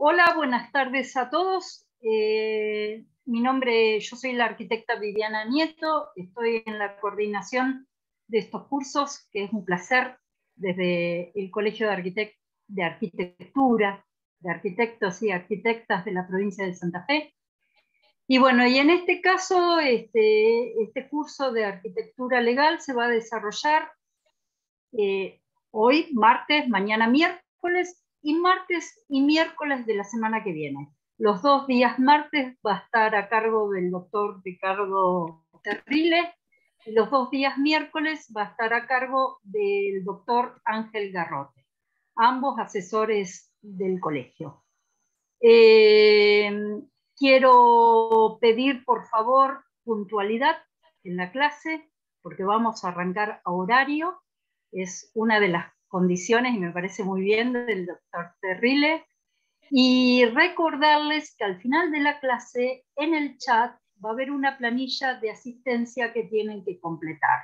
Hola, buenas tardes a todos. Yo soy la arquitecta Viviana Nieto, estoy en la coordinación de estos cursos, que es un placer desde el Colegio de Arquitectura, de Arquitectos y Arquitectas de la provincia de Santa Fe. Y bueno, y en este caso, este curso de arquitectura legal se va a desarrollar hoy, martes, mañana miércoles, y martes y miércoles de la semana que viene. Los 2 días martes va a estar a cargo del doctor Ricardo Terrile, y los 2 días miércoles va a estar a cargo del doctor Ángel Garrote, ambos asesores del colegio. Quiero pedir, por favor, puntualidad en la clase, porque vamos a arrancar a horario. Es una de las condiciones, y me parece muy bien, del doctor Terrile. Y recordarles que al final de la clase, en el chat, va a haber una planilla de asistencia que tienen que completar.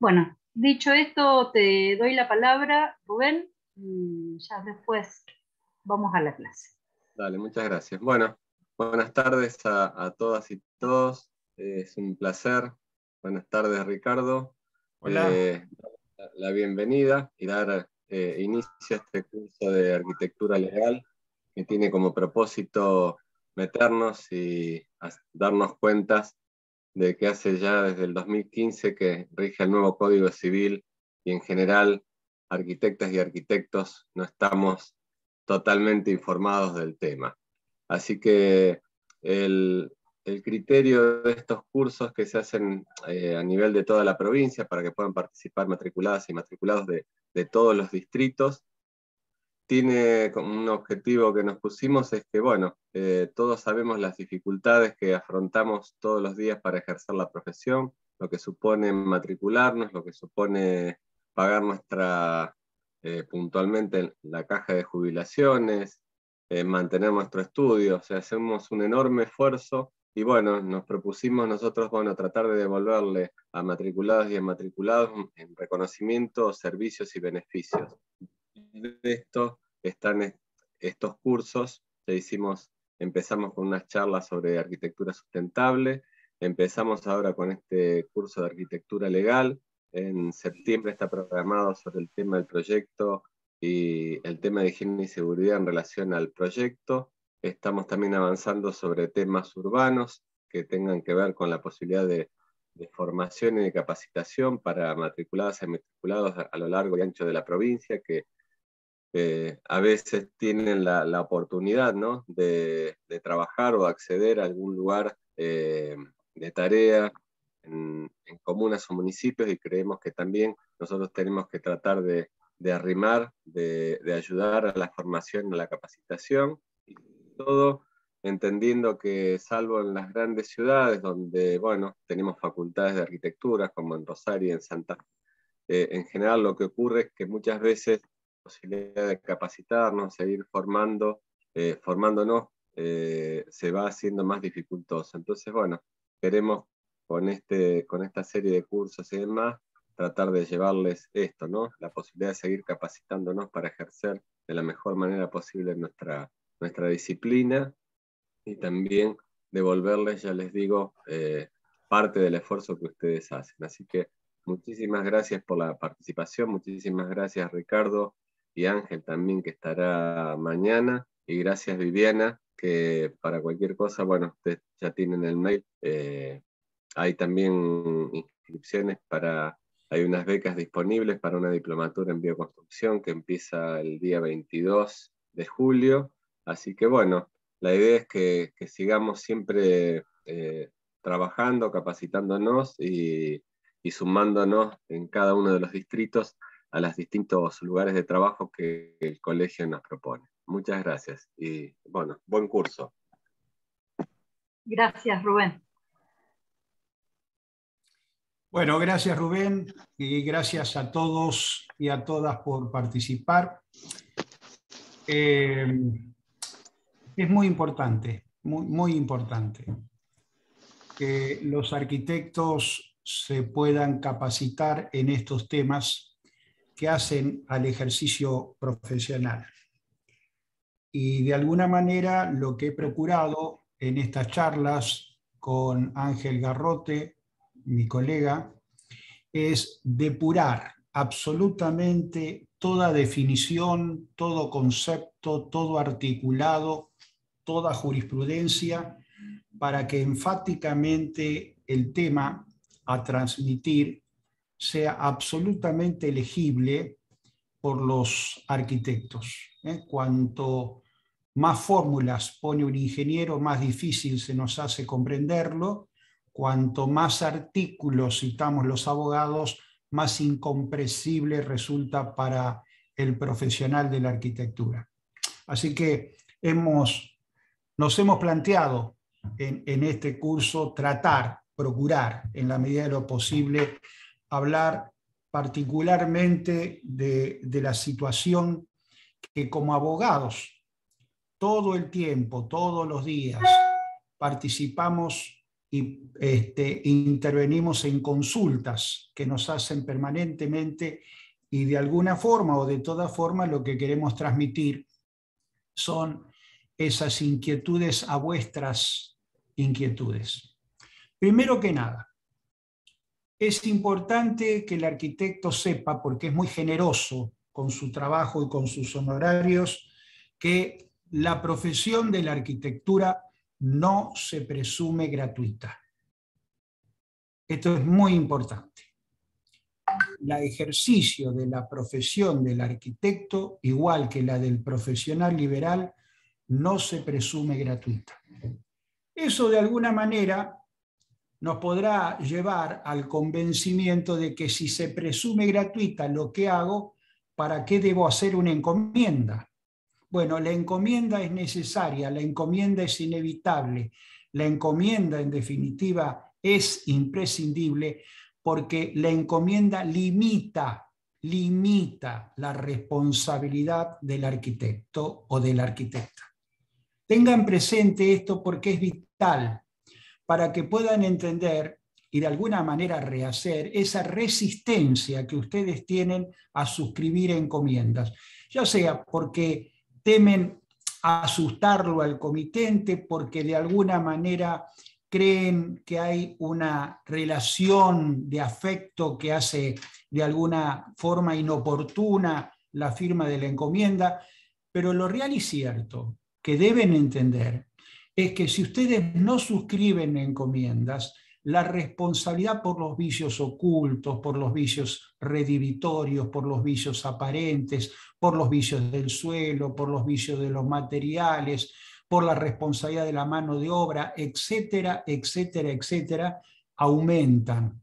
Bueno, dicho esto, te doy la palabra, Rubén, y ya después vamos a la clase. Dale, muchas gracias. Bueno, buenas tardes a todas y todos. Es un placer. Buenas tardes, Ricardo. Hola. La bienvenida y dar inicio a este curso de arquitectura legal que tiene como propósito meternos y darnos cuentas de que hace ya desde el 2015 que rige el nuevo Código Civil y en general arquitectas y arquitectos no estamos totalmente informados del tema. Así que el criterio de estos cursos que se hacen a nivel de toda la provincia para que puedan participar matriculadas y matriculados de todos los distritos, tiene como un objetivo que nos pusimos, es que, bueno, todos sabemos las dificultades que afrontamos todos los días para ejercer la profesión, lo que supone matricularnos, lo que supone pagar puntualmente la caja de jubilaciones, mantener nuestro estudio. O sea, hacemos un enorme esfuerzo y bueno, nos propusimos nosotros, bueno, tratar de devolverle a matriculados y a matriculados en reconocimiento, servicios y beneficios. De esto están estos cursos que empezamos con unas charlas sobre arquitectura sustentable, empezamos ahora con este curso de arquitectura legal, en septiembre está programado sobre el tema del proyecto y el tema de higiene y seguridad en relación al proyecto. Estamos también avanzando sobre temas urbanos que tengan que ver con la posibilidad de formación y de capacitación para matriculadas y matriculados a lo largo y ancho de la provincia, que a veces tienen la oportunidad, ¿no?, de trabajar o acceder a algún lugar de tarea en comunas o municipios, y creemos que también nosotros tenemos que tratar de arrimar, de ayudar a la formación, a la capacitación, y todo entendiendo que, salvo en las grandes ciudades donde, bueno, tenemos facultades de arquitectura, como en Rosario y en Santa Fe, en general lo que ocurre es que muchas veces la posibilidad de capacitarnos, seguir formándonos, se va haciendo más dificultosa. Entonces, bueno, queremos con esta serie de cursos y demás, tratar de llevarles esto, ¿no?, la posibilidad de seguir capacitándonos para ejercer de la mejor manera posible nuestra disciplina, y también devolverles, ya les digo, parte del esfuerzo que ustedes hacen. Así que muchísimas gracias por la participación, muchísimas gracias Ricardo y Ángel también, que estará mañana, y gracias Viviana, que para cualquier cosa, bueno, ustedes ya tienen el mail. Hay también inscripciones hay unas becas disponibles para una diplomatura en bioconstrucción que empieza el día 22 de julio, así que bueno, la idea es que sigamos siempre trabajando, capacitándonos y sumándonos en cada uno de los distritos a los distintos lugares de trabajo que el colegio nos propone. Muchas gracias y bueno, buen curso. Gracias, Rubén. Bueno, gracias Rubén y gracias a todos y a todas por participar. Es muy importante, muy importante que los arquitectos se puedan capacitar en estos temas que hacen al ejercicio profesional. y de alguna manera lo que he procurado en estas charlas con Ángel Garrote, mi colega, es depurar absolutamente toda definición, todo concepto, todo articulado, toda jurisprudencia, para que enfáticamente el tema a transmitir sea absolutamente legible por los arquitectos. Cuanto más fórmulas pone un ingeniero, más difícil se nos hace comprenderlo. Cuanto más artículos citamos los abogados, más incomprensible resulta para el profesional de la arquitectura. Así que nos hemos planteado en este curso procurar, en la medida de lo posible, hablar particularmente de la situación que como abogados todo el tiempo, todos los días, participamos y intervenimos en consultas que nos hacen permanentemente, y de alguna forma o de toda forma lo que queremos transmitir son esas inquietudes a vuestras inquietudes. Primero que nada, es importante que el arquitecto sepa, porque es muy generoso con su trabajo y con sus honorarios, que la profesión de la arquitectura no se presume gratuita. Esto es muy importante. El ejercicio de la profesión del arquitecto, igual que la del profesional liberal, no se presume gratuita. Eso de alguna manera nos podrá llevar al convencimiento de que si se presume gratuita lo que hago, ¿para qué debo hacer una encomienda? Bueno, la encomienda es necesaria, la encomienda es inevitable, la encomienda en definitiva es imprescindible, porque la encomienda limita la responsabilidad del arquitecto o de la arquitecta. Tengan presente esto porque es vital para que puedan entender y de alguna manera rehacer esa resistencia que ustedes tienen a suscribir encomiendas, ya sea porque temen asustarlo al comitente, porque de alguna manera creen que hay una relación de afecto que hace de alguna forma inoportuna la firma de la encomienda, pero lo real y cierto que deben entender es que si ustedes no suscriben encomiendas, la responsabilidad por los vicios ocultos, por los vicios redivitorios, por los vicios aparentes, por los vicios del suelo, por los vicios de los materiales, por la responsabilidad de la mano de obra, etcétera, etcétera, etcétera, aumentan.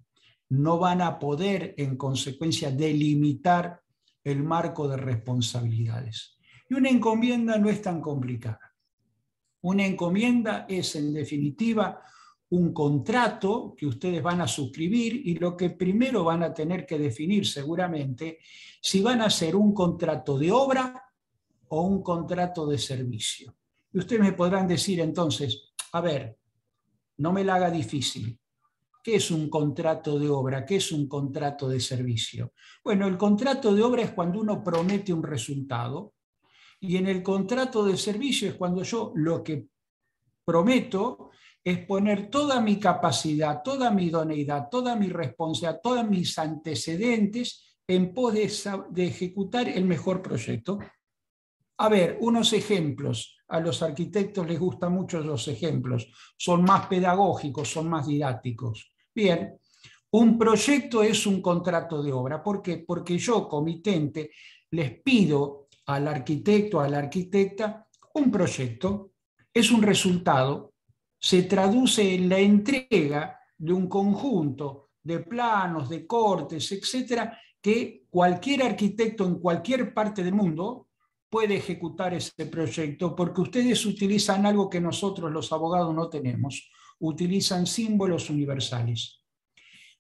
No van a poder, en consecuencia, delimitar el marco de responsabilidades. Y una encomienda no es tan complicada. Una encomienda es, en definitiva, un contrato que ustedes van a suscribir, y lo que primero van a tener que definir seguramente, si van a hacer un contrato de obra o un contrato de servicio. Y ustedes me podrán decir entonces, a ver, no me la haga difícil. ¿Qué es un contrato de obra? ¿Qué es un contrato de servicio? Bueno, el contrato de obra es cuando uno promete un resultado, y en el contrato de servicio es cuando yo lo que prometo es poner toda mi capacidad, toda mi idoneidad, toda mi responsabilidad, todos mis antecedentes en pos de ejecutar el mejor proyecto. A ver, unos ejemplos. A los arquitectos les gustan mucho los ejemplos. Son más pedagógicos, son más didácticos. Bien, un proyecto es un contrato de obra. ¿Por qué? Porque yo, comitente, les pido al arquitecto, a la arquitecta, un proyecto. Es un resultado, se traduce en la entrega de un conjunto de planos, de cortes, etcétera, que cualquier arquitecto en cualquier parte del mundo puede ejecutar ese proyecto, porque ustedes utilizan algo que nosotros los abogados no tenemos, utilizan símbolos universales.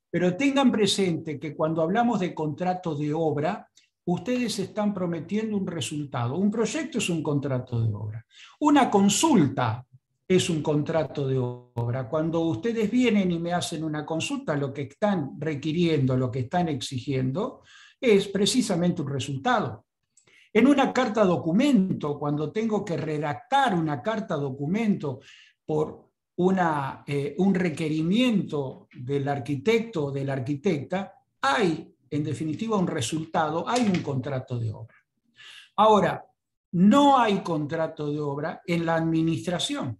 Pero tengan presente que cuando hablamos de contrato de obra, ustedes están prometiendo un resultado. Un proyecto es un contrato de obra. Una consulta es un contrato de obra. Cuando ustedes vienen y me hacen una consulta, lo que están requiriendo, lo que están exigiendo, es precisamente un resultado. En una carta documento, cuando tengo que redactar una carta documento por un requerimiento del arquitecto o de la arquitecta, hay, en definitiva, un resultado, hay un contrato de obra. Ahora, no hay contrato de obra en la administración.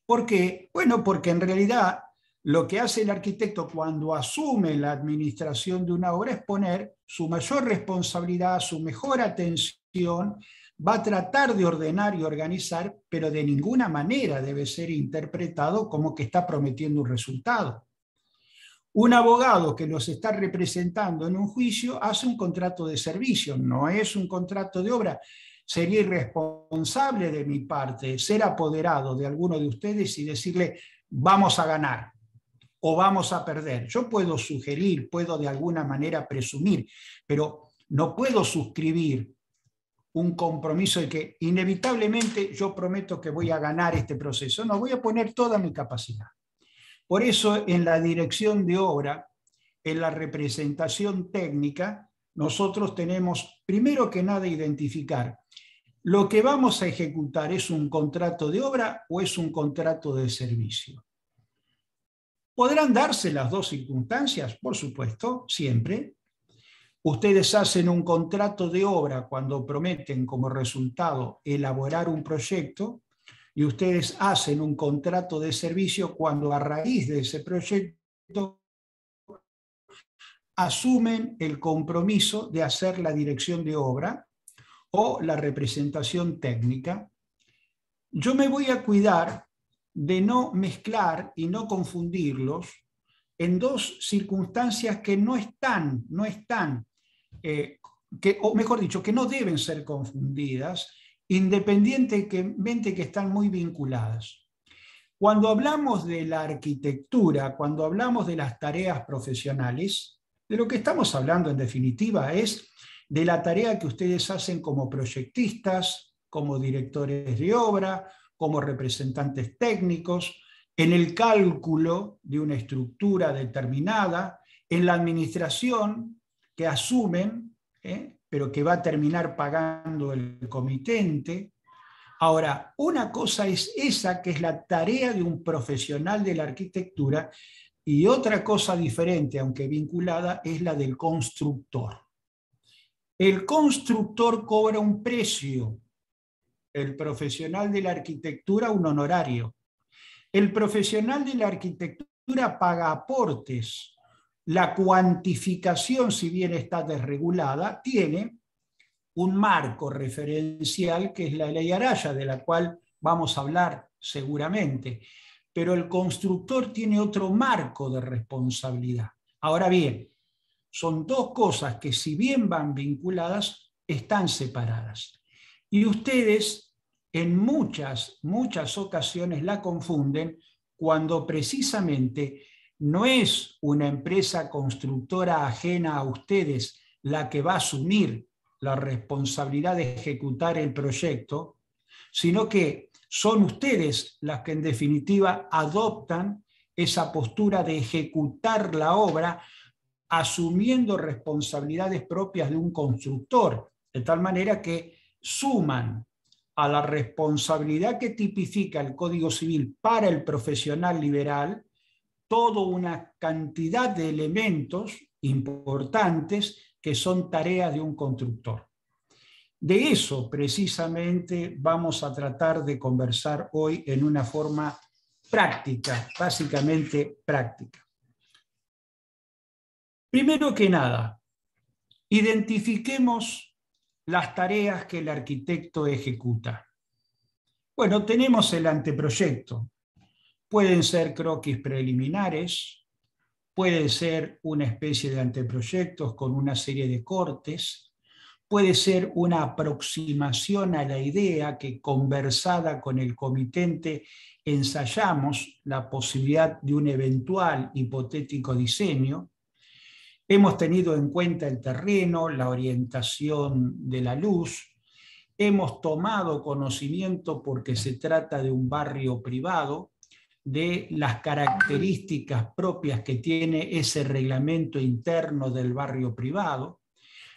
¿Por qué? Bueno, porque en realidad lo que hace el arquitecto cuando asume la administración de una obra es poner su mayor responsabilidad, su mejor atención, va a tratar de ordenar y organizar, pero de ninguna manera debe ser interpretado como que está prometiendo un resultado. Un abogado que los está representando en un juicio hace un contrato de servicio, no es un contrato de obra. Sería irresponsable de mi parte ser apoderado de alguno de ustedes y decirle vamos a ganar o vamos a perder. Yo puedo sugerir, puedo de alguna manera presumir, pero no puedo suscribir un compromiso de que inevitablemente yo prometo que voy a ganar este proceso. No, voy a poner toda mi capacidad. Por eso en la dirección de obra, en la representación técnica, nosotros tenemos primero que nada identificar lo que vamos a ejecutar, ¿es un contrato de obra o es un contrato de servicio? ¿Podrán darse las dos circunstancias? Por supuesto, siempre. Ustedes hacen un contrato de obra cuando prometen como resultado elaborar un proyecto y ustedes hacen un contrato de servicio cuando a raíz de ese proyecto asumen el compromiso de hacer la dirección de obra o la representación técnica. Yo me voy a cuidar de no mezclar y no confundirlos en dos circunstancias que no están, o mejor dicho, que no deben ser confundidas, independientemente que están muy vinculadas. Cuando hablamos de la arquitectura, cuando hablamos de las tareas profesionales, de lo que estamos hablando en definitiva es de la tarea que ustedes hacen como proyectistas, como directores de obra, como representantes técnicos, en el cálculo de una estructura determinada, en la administración que asumen, pero que va a terminar pagando el comitente. Ahora, una cosa es esa, que es la tarea de un profesional de la arquitectura, y otra cosa diferente, aunque vinculada, es la del constructor. El constructor cobra un precio, el profesional de la arquitectura un honorario. El profesional de la arquitectura paga aportes. La cuantificación, si bien está desregulada, tiene un marco referencial que es la ley Araya, de la cual vamos a hablar seguramente. Pero el constructor tiene otro marco de responsabilidad. Ahora bien, son dos cosas que, si bien van vinculadas, están separadas. Y ustedes en muchas ocasiones la confunden cuando precisamente no es una empresa constructora ajena a ustedes la que va a asumir la responsabilidad de ejecutar el proyecto, sino que son ustedes las que en definitiva adoptan esa postura de ejecutar la obra asumiendo responsabilidades propias de un constructor, de tal manera que suman a la responsabilidad que tipifica el Código Civil para el profesional liberal toda una cantidad de elementos importantes que son tareas de un constructor. De eso precisamente vamos a tratar de conversar hoy en una forma práctica, básicamente práctica. Primero que nada, identifiquemos las tareas que el arquitecto ejecuta. Bueno, tenemos el anteproyecto. Pueden ser croquis preliminares, puede ser una especie de anteproyectos con una serie de cortes, puede ser una aproximación a la idea que, conversada con el comitente, ensayamos la posibilidad de un eventual hipotético diseño. Hemos tenido en cuenta el terreno, la orientación de la luz. Hemos tomado conocimiento, porque se trata de un barrio privado, de las características propias que tiene ese reglamento interno del barrio privado.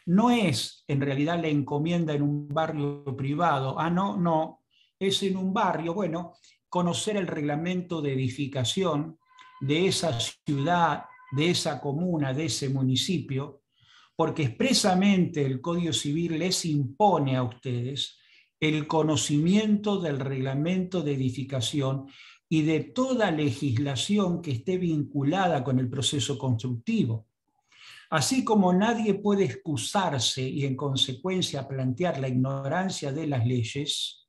no es en realidad la encomienda en un barrio privado. No, es en un barrio, bueno, conocer el reglamento de edificación de esa ciudad, de esa comuna, de ese municipio, porque expresamente el Código Civil les impone a ustedes el conocimiento del reglamento de edificación y de toda legislación que esté vinculada con el proceso constructivo. Así como nadie puede excusarse y en consecuencia plantear la ignorancia de las leyes,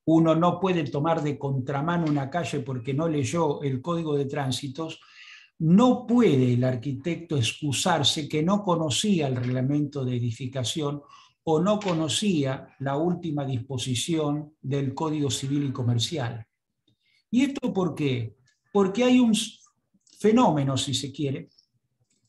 uno no puede tomar de contramano una calle porque no leyó el Código de Tránsitos, no puede el arquitecto excusarse que no conocía el reglamento de edificación o no conocía la última disposición del Código Civil y Comercial. ¿Y esto por qué? Porque hay un fenómeno, si se quiere,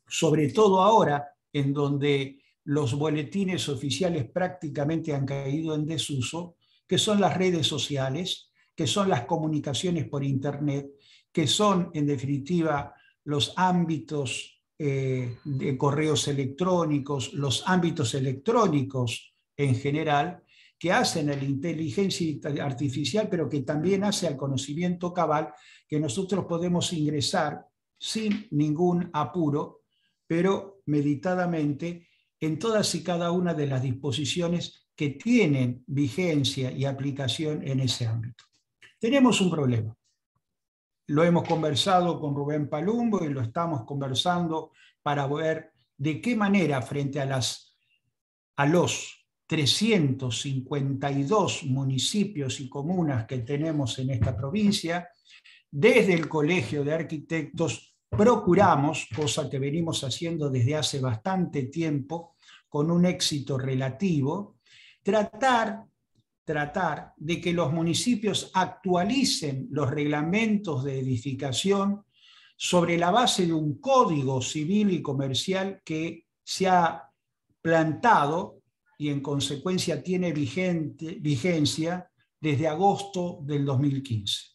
sobre todo ahora, en donde los boletines oficiales prácticamente han caído en desuso, que son las redes sociales, que son las comunicaciones por Internet, que son, en definitiva, los ámbitos de correos electrónicos, los ámbitos electrónicos en general, que hacen a la inteligencia artificial, pero que también hace al conocimiento cabal, que nosotros podemos ingresar sin ningún apuro, pero meditadamente, en todas y cada una de las disposiciones que tienen vigencia y aplicación en ese ámbito. Tenemos un problema. Lo hemos conversado con Rubén Palumbo y lo estamos conversando para ver de qué manera, frente a los 352 municipios y comunas que tenemos en esta provincia, desde el Colegio de Arquitectos procuramos, cosa que venimos haciendo desde hace bastante tiempo, con un éxito relativo, tratar de que los municipios actualicen los reglamentos de edificación sobre la base de un código civil y comercial que se ha plantado y en consecuencia tiene vigencia desde agosto del 2015.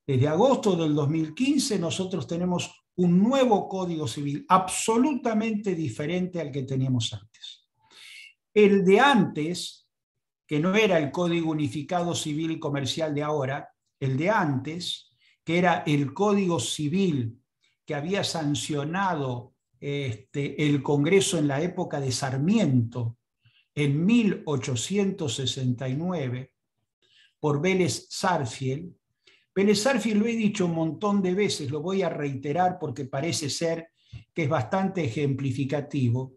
Desde agosto del 2015 nosotros tenemos un nuevo Código Civil absolutamente diferente al que teníamos antes. El de antes, que no era el Código Unificado Civil y Comercial de ahora, el de antes, que era el Código Civil que había sancionado el Congreso en la época de Sarmiento, en 1869, por Vélez Sarsfield. Vélez Sarsfield, lo he dicho un montón de veces, lo voy a reiterar porque parece ser que es bastante ejemplificativo.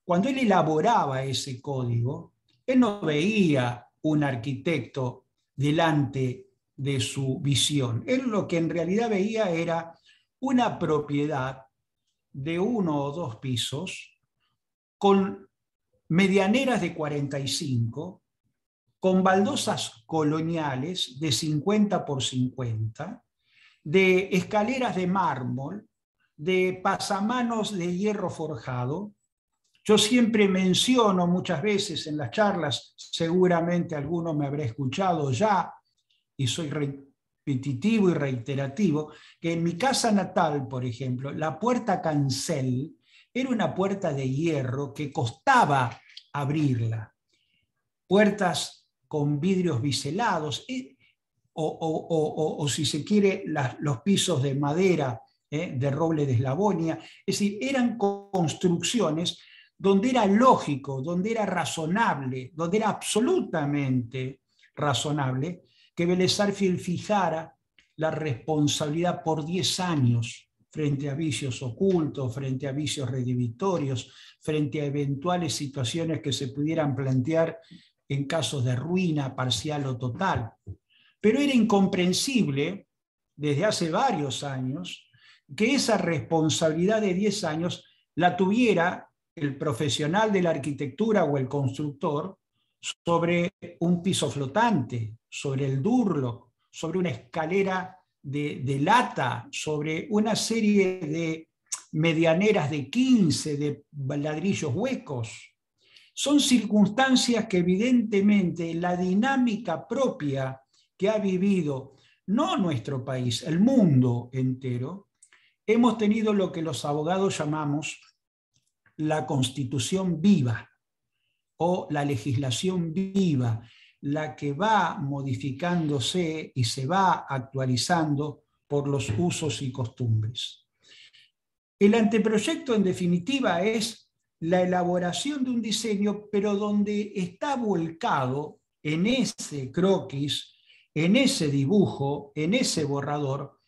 Cuando él elaboraba ese código, él no veía un arquitecto delante de su visión. Él lo que en realidad veía era una propiedad de 1 o 2 pisos con medianeras de 45, con baldosas coloniales de 50 por 50, de escaleras de mármol, de pasamanos de hierro forjado. Yo siempre menciono muchas veces en las charlas, seguramente alguno me habrá escuchado ya, y soy repetitivo y reiterativo, que en mi casa natal, por ejemplo, la puerta cancel era una puerta de hierro que costaba abrirla. Puertas con vidrios biselados, o si se quiere, los pisos de madera, de roble de Eslavonia. Es decir, eran construcciones donde era lógico, donde era razonable, donde era absolutamente razonable que Vélez Sarsfield fijara la responsabilidad por 10 años frente a vicios ocultos, frente a vicios redivitorios, frente a eventuales situaciones que se pudieran plantear en casos de ruina parcial o total. Pero era incomprensible, desde hace varios años, que esa responsabilidad de 10 años la tuviera el profesional de la arquitectura o el constructor sobre un piso flotante, sobre el durlock, sobre una escalera de lata, sobre una serie de medianeras de 15, de ladrillos huecos. Son circunstancias que evidentemente la dinámica propia que ha vivido no nuestro país, el mundo entero, hemos tenido lo que los abogados llamamos la Constitución viva o la legislación viva, la que va modificándose y se va actualizando por los usos y costumbres. El anteproyecto, en definitiva, es la elaboración de un diseño, pero donde está volcado en ese croquis, en ese dibujo, en ese borrador,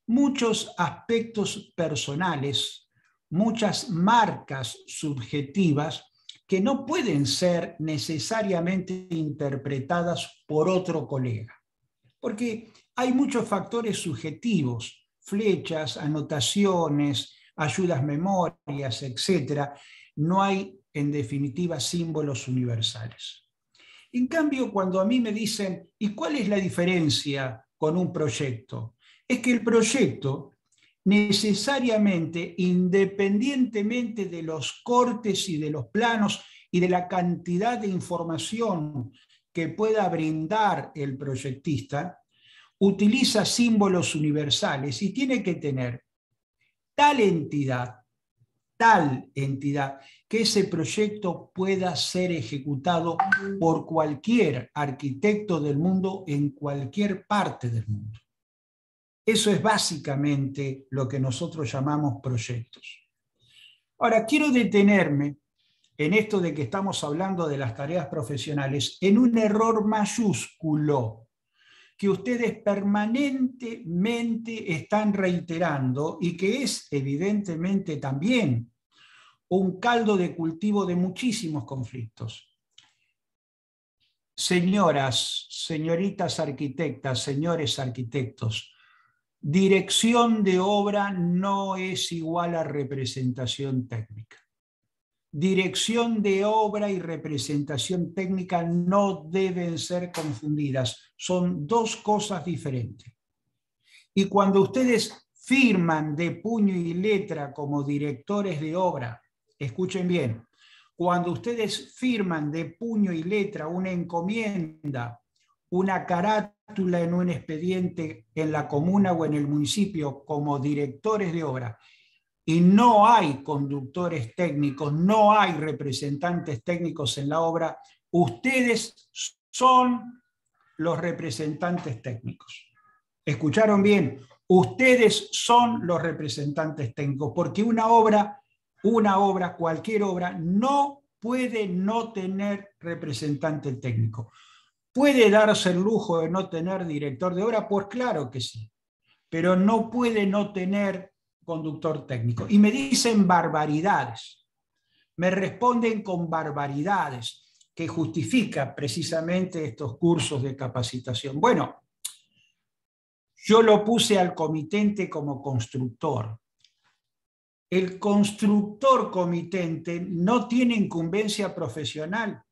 muchos aspectos personales, muchas marcas subjetivas que no pueden ser necesariamente interpretadas por otro colega, porque hay muchos factores subjetivos, flechas, anotaciones, ayudas memorias, etc. No hay, en definitiva, símbolos universales. En cambio, cuando a mí me dicen, ¿y cuál es la diferencia con un proyecto? Es que el proyecto necesariamente, independientemente de los cortes y de los planos y de la cantidad de información que pueda brindar el proyectista, utiliza símbolos universales y tiene que tener tal entidad, que ese proyecto pueda ser ejecutado por cualquier arquitecto del mundo en cualquier parte del mundo. Eso es básicamente lo que nosotros llamamos proyectos. Ahora, quiero detenerme en esto de que estamos hablando de las tareas profesionales, en un error mayúsculo que ustedes permanentemente están reiterando y que es evidentemente también un caldo de cultivo de muchísimos conflictos. Señoras, señoritas arquitectas, señores arquitectos, dirección de obra no es igual a representación técnica. Dirección de obra y representación técnica no deben ser confundidas. Son dos cosas diferentes. Y cuando ustedes firman de puño y letra como directores de obra, escuchen bien, cuando ustedes firman de puño y letra una encomienda, una carátula en un expediente en la comuna o en el municipio como directores de obra, y no hay conductores técnicos, no hay representantes técnicos en la obra, ustedes son los representantes técnicos. ¿Escucharon bien? Ustedes son los representantes técnicos, porque una obra, cualquier obra, no puede no tener representante técnico. ¿Puede darse el lujo de no tener director de obra? Pues claro que sí, pero no puede no tener conductor técnico. Y me dicen barbaridades, me responden con barbaridades que justifican precisamente estos cursos de capacitación. Bueno, yo lo puse al comitente como constructor. El constructor comitente no tiene incumbencia profesional.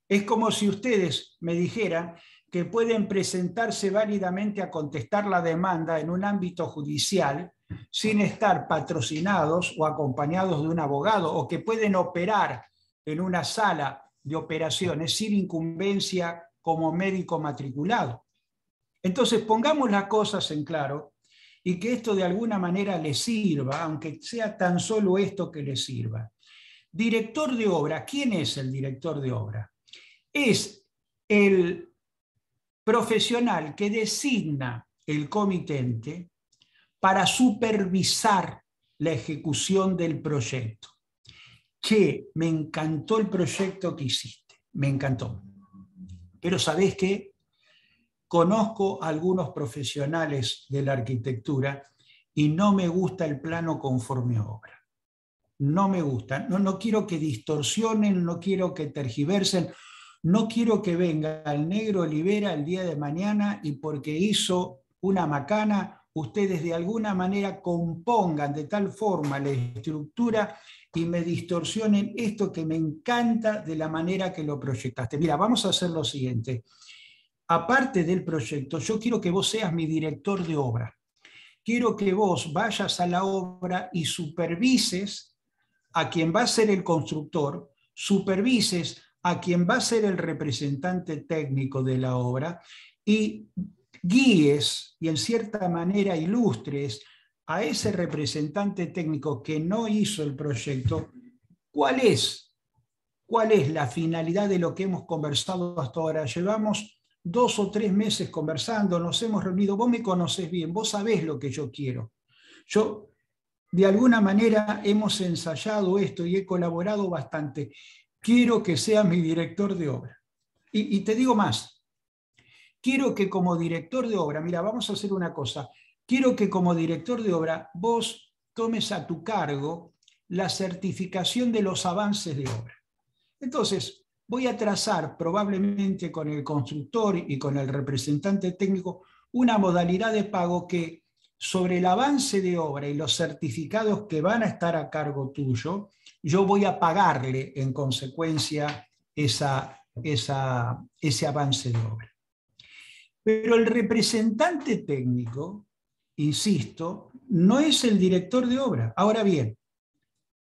Es como si ustedes me dijeran que pueden presentarse válidamente a contestar la demanda en un ámbito judicial sin estar patrocinados o acompañados de un abogado, o que pueden operar en una sala de operaciones sin incumbencia como médico matriculado. Entonces, pongamos las cosas en claro y que esto de alguna manera les sirva, aunque sea tan solo esto que les sirva. Director de obra, ¿quién es el director de obra? Es el profesional que designa el comitente para supervisar la ejecución del proyecto. Che, me encantó el proyecto que hiciste, me encantó. Pero ¿sabés qué? Conozco a algunos profesionales de la arquitectura y no me gusta el plano conforme a obra. No me gusta, no quiero que distorsionen, no quiero que tergiversen, no quiero que venga el negro Olivera el día de mañana y porque hizo una macana, ustedes de alguna manera compongan de tal forma la estructura y me distorsionen esto que me encanta de la manera que lo proyectaste. Mira, vamos a hacer lo siguiente. Aparte del proyecto, yo quiero que vos seas mi director de obra. Quiero que vos vayas a la obra y supervises a quien va a ser el constructor, supervises a quien va a ser el representante técnico de la obra y guíes y en cierta manera ilustres a ese representante técnico que no hizo el proyecto ¿Cuál es la finalidad de lo que hemos conversado hasta ahora? Llevamos 2 o 3 meses conversando, nos hemos reunido, vos me conocés bien, vos sabés lo que yo quiero. Yo, de alguna manera, hemos ensayado esto y he colaborado bastante. Quiero que seas mi director de obra. Y te digo más, quiero que como director de obra, mira, vamos a hacer una cosa, quiero que como director de obra vos tomes a tu cargo la certificación de los avances de obra. Entonces, voy a trazar probablemente con el constructor y con el representante técnico una modalidad de pago que sobre el avance de obra y los certificados que van a estar a cargo tuyo, yo voy a pagarle en consecuencia ese avance de obra. Pero el representante técnico, insisto, no es el director de obra. Ahora bien,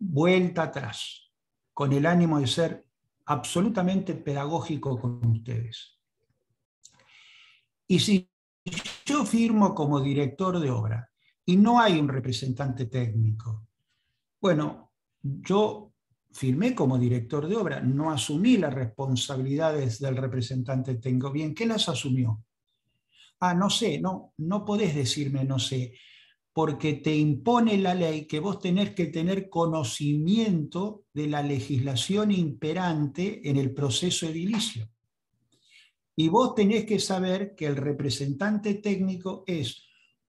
vuelta atrás, con el ánimo de ser absolutamente pedagógico con ustedes. Y si yo firmo como director de obra y no hay un representante técnico, bueno, yo firmé como director de obra, no asumí las responsabilidades del representante técnico. Bien, ¿qué las asumió? Ah, no sé, no podés decirme no sé, porque te impone la ley que vos tenés que tener conocimiento de la legislación imperante en el proceso edilicio. Y vos tenés que saber que el representante técnico es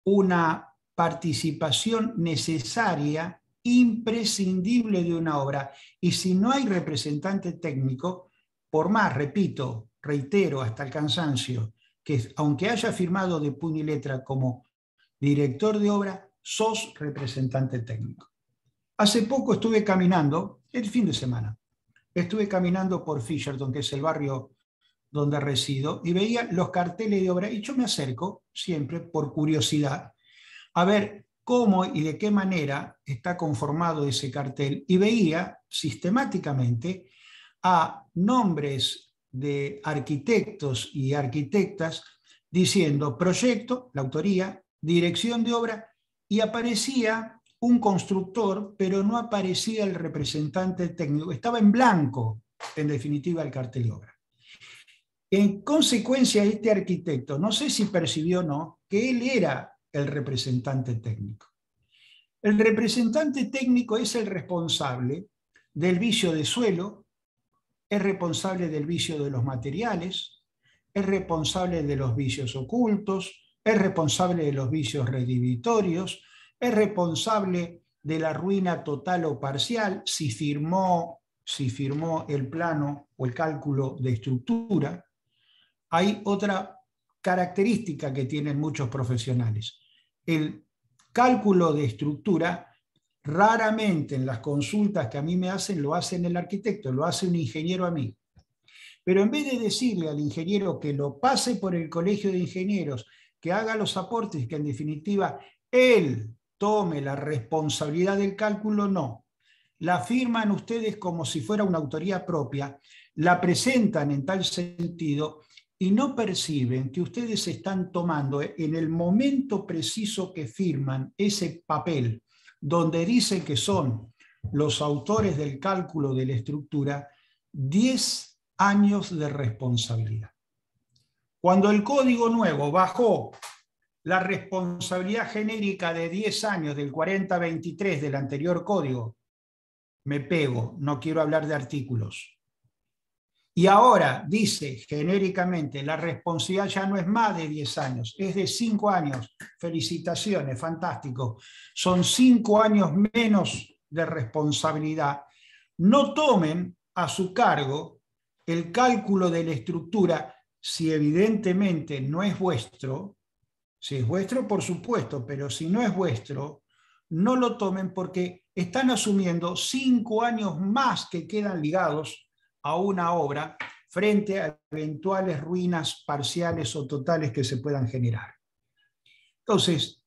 una participación necesaria, imprescindible de una obra. Y si no hay representante técnico, por más, repito, reitero hasta el cansancio, que aunque haya firmado de puño y letra como director de obra, sos representante técnico. Hace poco estuve caminando, el fin de semana, estuve caminando por Fisherton, que es el barrio donde resido, y veía los carteles de obra, y yo me acerco siempre por curiosidad a ver cómo y de qué manera está conformado ese cartel, y veía sistemáticamente a nombres de arquitectos y arquitectas diciendo proyecto, la autoría, dirección de obra, y aparecía un constructor, pero no aparecía el representante técnico. Estaba en blanco, en definitiva, el cartel de obra. En consecuencia, este arquitecto, no sé si percibió o no, que él era el representante técnico. El representante técnico es el responsable del vicio de suelo, es responsable del vicio de los materiales, es responsable de los vicios ocultos, es responsable de los vicios redivitorios, es responsable de la ruina total o parcial si firmó el plano o el cálculo de estructura. Hay otra característica que tienen muchos profesionales. El cálculo de estructura, raramente en las consultas que a mí me hacen, lo hace el arquitecto, lo hace un ingeniero a mí. Pero en vez de decirle al ingeniero que lo pase por el colegio de ingenieros, que haga los aportes, que en definitiva él tome la responsabilidad del cálculo, no. La firman ustedes como si fuera una autoría propia, la presentan en tal sentido y no perciben que ustedes están tomando en el momento preciso que firman ese papel, donde dice que son los autores del cálculo de la estructura, 10 años de responsabilidad. Cuando el código nuevo bajó la responsabilidad genérica de 10 años del 4023 del anterior código, me pego, no quiero hablar de artículos. Y ahora dice genéricamente, la responsabilidad ya no es más de 10 años, es de 5 años. Felicitaciones, fantástico. Son 5 años menos de responsabilidad. No tomen a su cargo el cálculo de la estructura si evidentemente no es vuestro. Si es vuestro, por supuesto, pero si no es vuestro, no lo tomen porque están asumiendo 5 años más que quedan ligados a una obra frente a eventuales ruinas parciales o totales que se puedan generar. Entonces,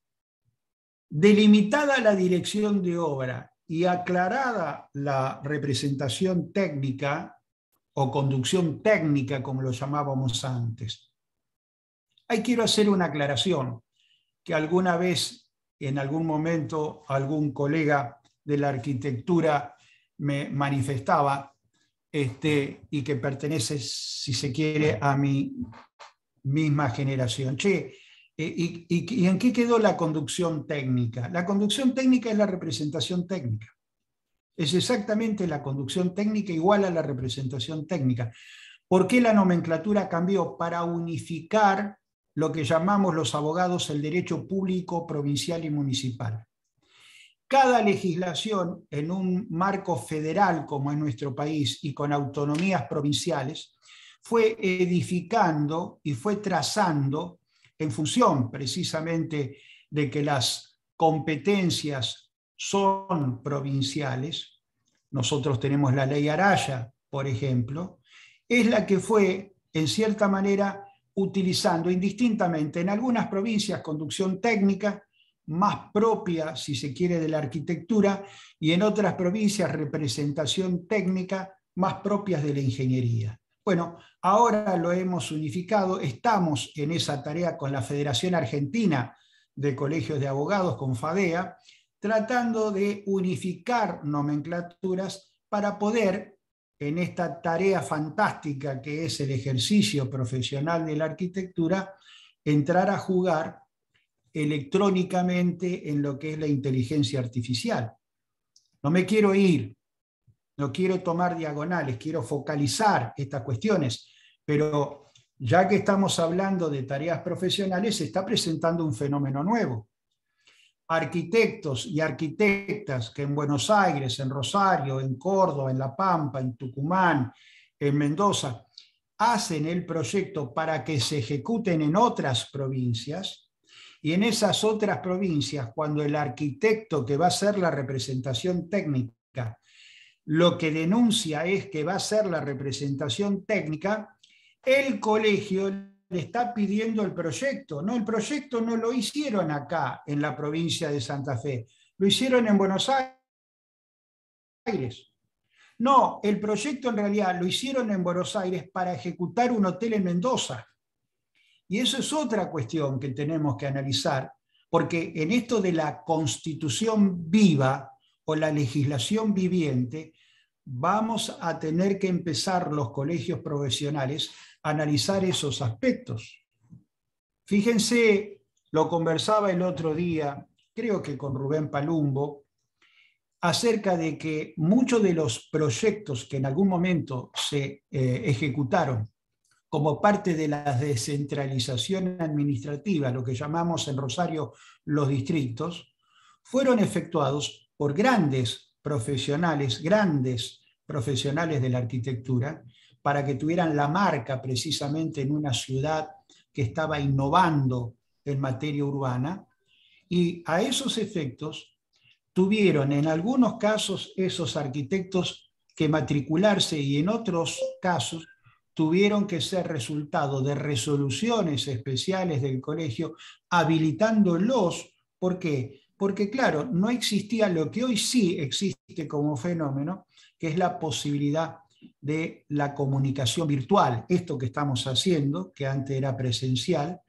delimitada la dirección de obra y aclarada la representación técnica o conducción técnica, como lo llamábamos antes, ahí quiero hacer una aclaración que alguna vez, en algún momento, algún colega de la arquitectura me manifestaba, y que pertenece, si se quiere, a mi misma generación. Che, ¿y en qué quedó la conducción técnica? La conducción técnica es la representación técnica. Es exactamente la conducción técnica igual a la representación técnica. ¿Por qué la nomenclatura cambió? Para unificar lo que llamamos los abogados el derecho público, provincial y municipal. Cada legislación en un marco federal como en nuestro país y con autonomías provinciales fue edificando y fue trazando en función precisamente de que las competencias son provinciales. Nosotros tenemos la ley Araya, por ejemplo, es la que fue en cierta manera utilizando indistintamente en algunas provincias conducción técnica, más propia, si se quiere, de la arquitectura, y en otras provincias representación técnica más propias de la ingeniería. Bueno, ahora lo hemos unificado, estamos en esa tarea con la Federación Argentina de Colegios de Abogados, con FADEA, tratando de unificar nomenclaturas para poder, en esta tarea fantástica que es el ejercicio profesional de la arquitectura, entrar a jugar electrónicamente en lo que es la inteligencia artificial. No me quiero ir, no quiero tomar diagonales, quiero focalizar estas cuestiones, pero ya que estamos hablando de tareas profesionales, se está presentando un fenómeno nuevo. Arquitectos y arquitectas que en Buenos Aires, en Rosario, en Córdoba, en La Pampa, en Tucumán, en Mendoza, hacen el proyecto para que se ejecuten en otras provincias. Y en esas otras provincias, cuando el arquitecto que va a hacer la representación técnica, lo que denuncia es que va a ser la representación técnica, el colegio le está pidiendo el proyecto. No, el proyecto no lo hicieron acá, en la provincia de Santa Fe, lo hicieron en Buenos Aires. No, el proyecto en realidad lo hicieron en Buenos Aires para ejecutar un hotel en Mendoza. Y eso es otra cuestión que tenemos que analizar, porque en esto de la constitución viva o la legislación viviente, vamos a tener que empezar los colegios profesionales a analizar esos aspectos. Fíjense, lo conversaba el otro día, creo que con Rubén Palumbo, acerca de que muchos de los proyectos que en algún momento se ejecutaron como parte de la descentralización administrativa, lo que llamamos en Rosario los distritos, fueron efectuados por grandes profesionales de la arquitectura, para que tuvieran la marca precisamente en una ciudad que estaba innovando en materia urbana, y a esos efectos tuvieron en algunos casos esos arquitectos que matricularse y en otros casos tuvieron que ser resultado de resoluciones especiales del colegio, habilitándolos. ¿Por qué? Porque, claro, no existía lo que hoy sí existe como fenómeno, que es la posibilidad de la comunicación virtual. Esto que estamos haciendo, que antes era presencial,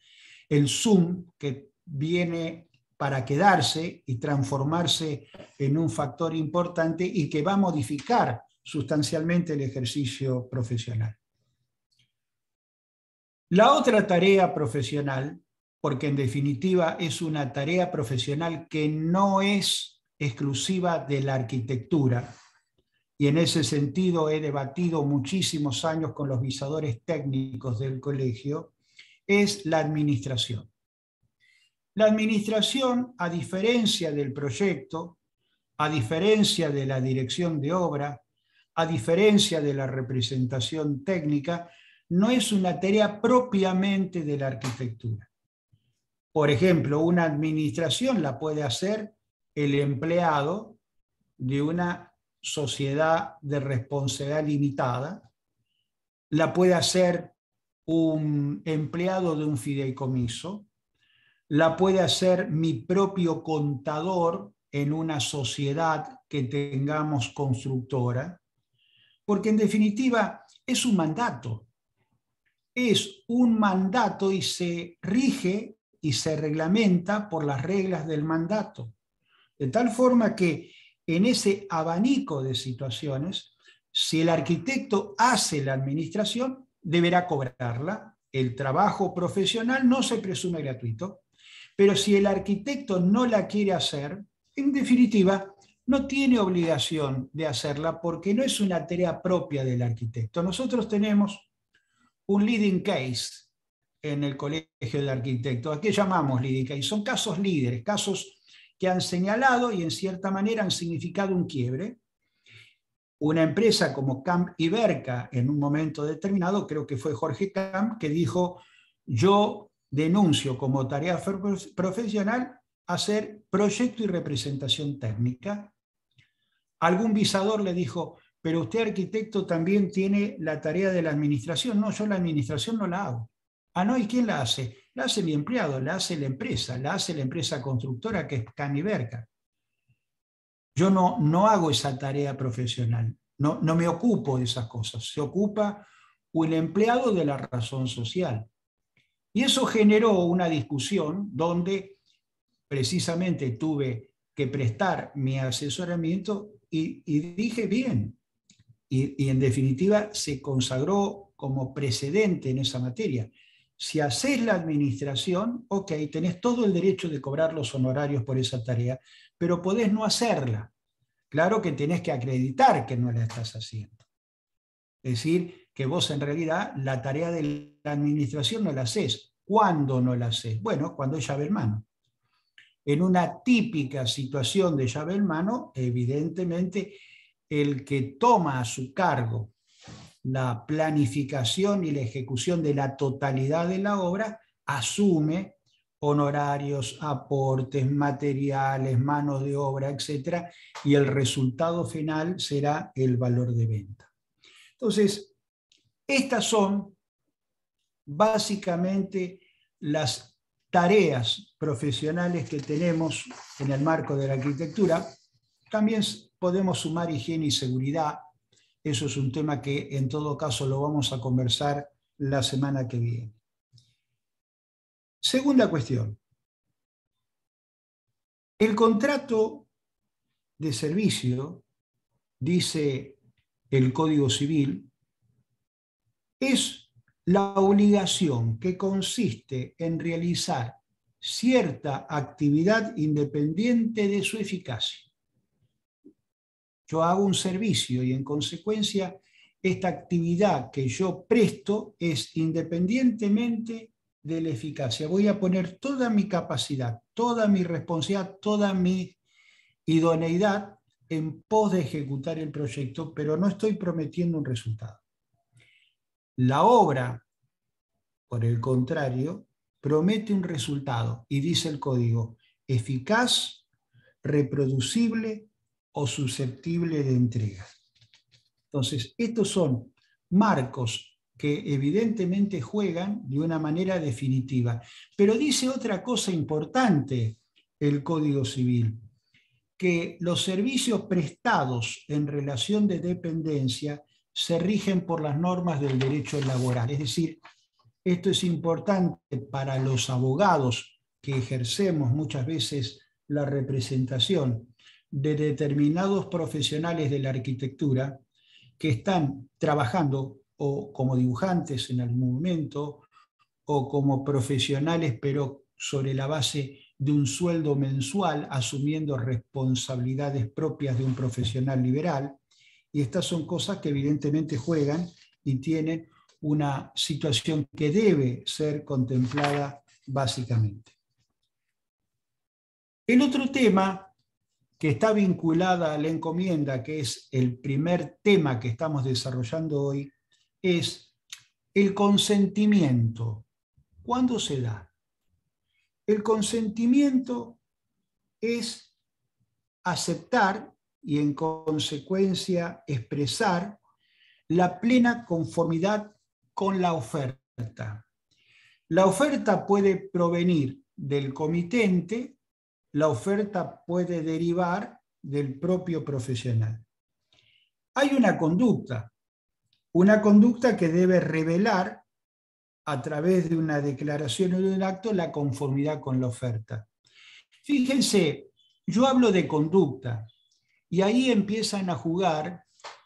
el Zoom, que viene para quedarse y transformarse en un factor importante y que va a modificar sustancialmente el ejercicio profesional. La otra tarea profesional, porque en definitiva es una tarea profesional que no es exclusiva de la arquitectura, y en ese sentido he debatido muchísimos años con los visadores técnicos del colegio, es la administración. La administración, a diferencia del proyecto, a diferencia de la dirección de obra, a diferencia de la representación técnica, no es una tarea propiamente de la arquitectura. Por ejemplo, una administración la puede hacer el empleado de una sociedad de responsabilidad limitada, la puede hacer un empleado de un fideicomiso, la puede hacer mi propio contador en una sociedad que tengamos constructora, porque en definitiva es un mandato. Es un mandato y se rige y se reglamenta por las reglas del mandato. De tal forma que en ese abanico de situaciones, si el arquitecto hace la administración, deberá cobrarla. El trabajo profesional no se presume gratuito, pero si el arquitecto no la quiere hacer, en definitiva, no tiene obligación de hacerla porque no es una tarea propia del arquitecto. Nosotros tenemos un leading case en el Colegio del Arquitecto. ¿A qué llamamos leading case? Son casos líderes, casos que han señalado y en cierta manera han significado un quiebre. Una empresa como Camp Iberca, en un momento determinado, creo que fue Jorge Camp, que dijo: yo denuncio como tarea profesional hacer proyecto y representación técnica. Algún visador le dijo: pero usted, arquitecto, también tiene la tarea de la administración. No, yo la administración no la hago. Ah, no, ¿y quién la hace? La hace mi empleado, la hace la empresa constructora, que es Camp Iberca. Yo no hago esa tarea profesional, no me ocupo de esas cosas, se ocupa un empleado de la razón social. Y eso generó una discusión donde precisamente tuve que prestar mi asesoramiento y dije bien, y en definitiva se consagró como precedente en esa materia. Si haces la administración, ok, tenés todo el derecho de cobrar los honorarios por esa tarea, pero podés no hacerla. Claro que tenés que acreditar que no la estás haciendo. Es decir, que vos en realidad la tarea de la administración no la haces. ¿Cuándo no la haces? Bueno, cuando es llave en mano. En una típica situación de llave en mano, evidentemente, el que toma a su cargo la planificación y la ejecución de la totalidad de la obra asume honorarios, aportes, materiales, manos de obra, etc. Y el resultado final será el valor de venta. Entonces, estas son básicamente las tareas profesionales que tenemos en el marco de la arquitectura. También podemos sumar higiene y seguridad. Eso es un tema que en todo caso lo vamos a conversar la semana que viene. Segunda cuestión. El contrato de servicio, dice el Código Civil, es la obligación que consiste en realizar cierta actividad independiente de su eficacia. Yo hago un servicio y en consecuencia esta actividad que yo presto es independientemente de la eficacia. Voy a poner toda mi capacidad, toda mi responsabilidad, toda mi idoneidad en pos de ejecutar el proyecto, pero no estoy prometiendo un resultado. La obra, por el contrario, promete un resultado y dice el código: eficaz, reproducible o susceptible de entrega. Entonces, estos son marcos que evidentemente juegan de una manera definitiva. Pero dice otra cosa importante el Código Civil, que los servicios prestados en relación de dependencia se rigen por las normas del derecho laboral. Es decir, esto es importante para los abogados que ejercemos muchas veces la representación de determinados profesionales de la arquitectura que están trabajando o como dibujantes en algún momento o como profesionales, pero sobre la base de un sueldo mensual, asumiendo responsabilidades propias de un profesional liberal. Y estas son cosas que evidentemente juegan y tienen una situación que debe ser contemplada básicamente. El otro tema que está vinculada a la encomienda, que es el primer tema que estamos desarrollando hoy, es el consentimiento. ¿Cuándo se da? El consentimiento es aceptar y en consecuencia expresar la plena conformidad con la oferta. La oferta puede provenir del comitente, la oferta puede derivar del propio profesional. Hay una conducta que debe revelar a través de una declaración o de un acto la conformidad con la oferta. Fíjense, yo hablo de conducta Y ahí empiezan a jugar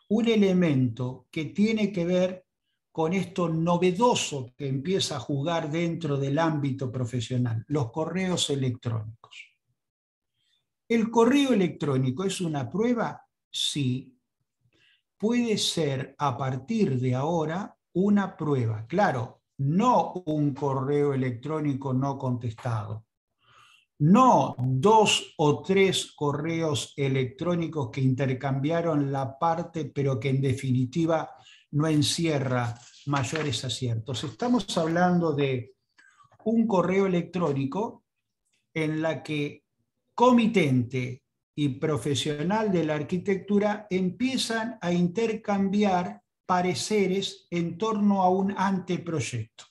un elemento que tiene que ver con esto novedoso que empieza a jugar dentro del ámbito profesional, los correos electrónicos. ¿El correo electrónico es una prueba? Sí. Puede ser a partir de ahora una prueba. Claro, no un correo electrónico no contestado. No 2 o 3 correos electrónicos que intercambiaron la parte, pero que en definitiva no encierra mayores aciertos. Estamos hablando de un correo electrónico en la que comitente y profesional de la arquitectura empiezan a intercambiar pareceres en torno a un anteproyecto.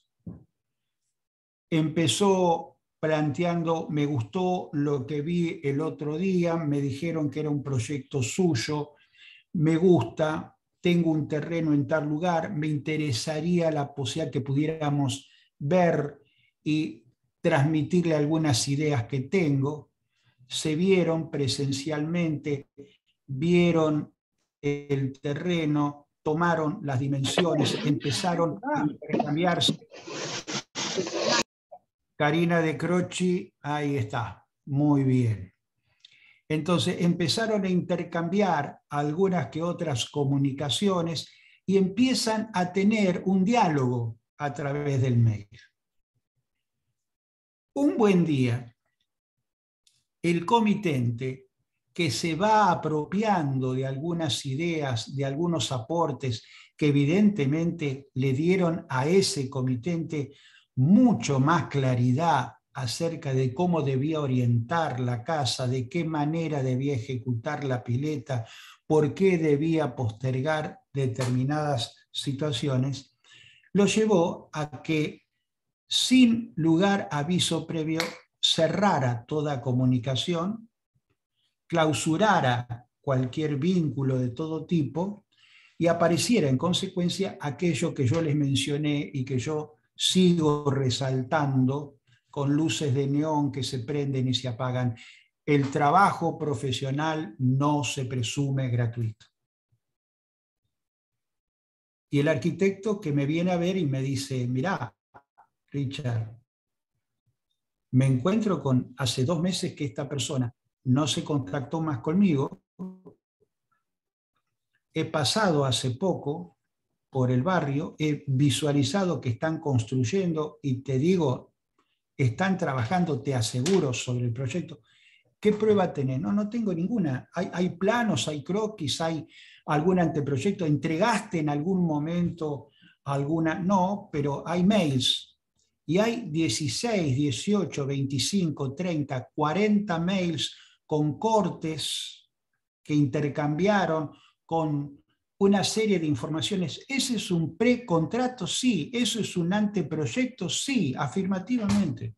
Empezó planteando, me gustó lo que vi el otro día, me dijeron que era un proyecto suyo, me gusta, tengo un terreno en tal lugar, me interesaría la posibilidad que pudiéramos ver y transmitirle algunas ideas que tengo. Se vieron presencialmente, vieron el terreno, tomaron las dimensiones, empezaron a intercambiarse. Karina de Croci, ahí está, muy bien. Entonces empezaron a intercambiar algunas que otras comunicaciones y empiezan a tener un diálogo a través del mail. Un buen día, el comitente que se va apropiando de algunas ideas, de algunos aportes que evidentemente le dieron a ese comitente mucho más claridad acerca de cómo debía orientar la casa, de qué manera debía ejecutar la pileta, por qué debía postergar determinadas situaciones, lo llevó a que, sin lugar a aviso previo, cerrara toda comunicación, clausurara cualquier vínculo de todo tipo y apareciera en consecuencia aquello que yo les mencioné y que yo sigo resaltando con luces de neón que se prenden y se apagan. El trabajo profesional no se presume gratuito. Y el arquitecto que me viene a ver y me dice, mirá, Richard, me encuentro con, hace 2 meses que esta persona no se contactó más conmigo, he pasado hace poco por el barrio, he visualizado que están construyendo y te digo, están trabajando, te aseguro, sobre el proyecto. ¿Qué prueba tenés? No, no tengo ninguna. Hay planos, hay croquis, hay algún anteproyecto. ¿Entregaste en algún momento alguna? No, pero hay mails. Y hay 16, 18, 25, 30, 40 mails con cortes que intercambiaron con una serie de informaciones. ¿Ese es un precontrato? Sí. ¿Eso es un anteproyecto? Sí, afirmativamente.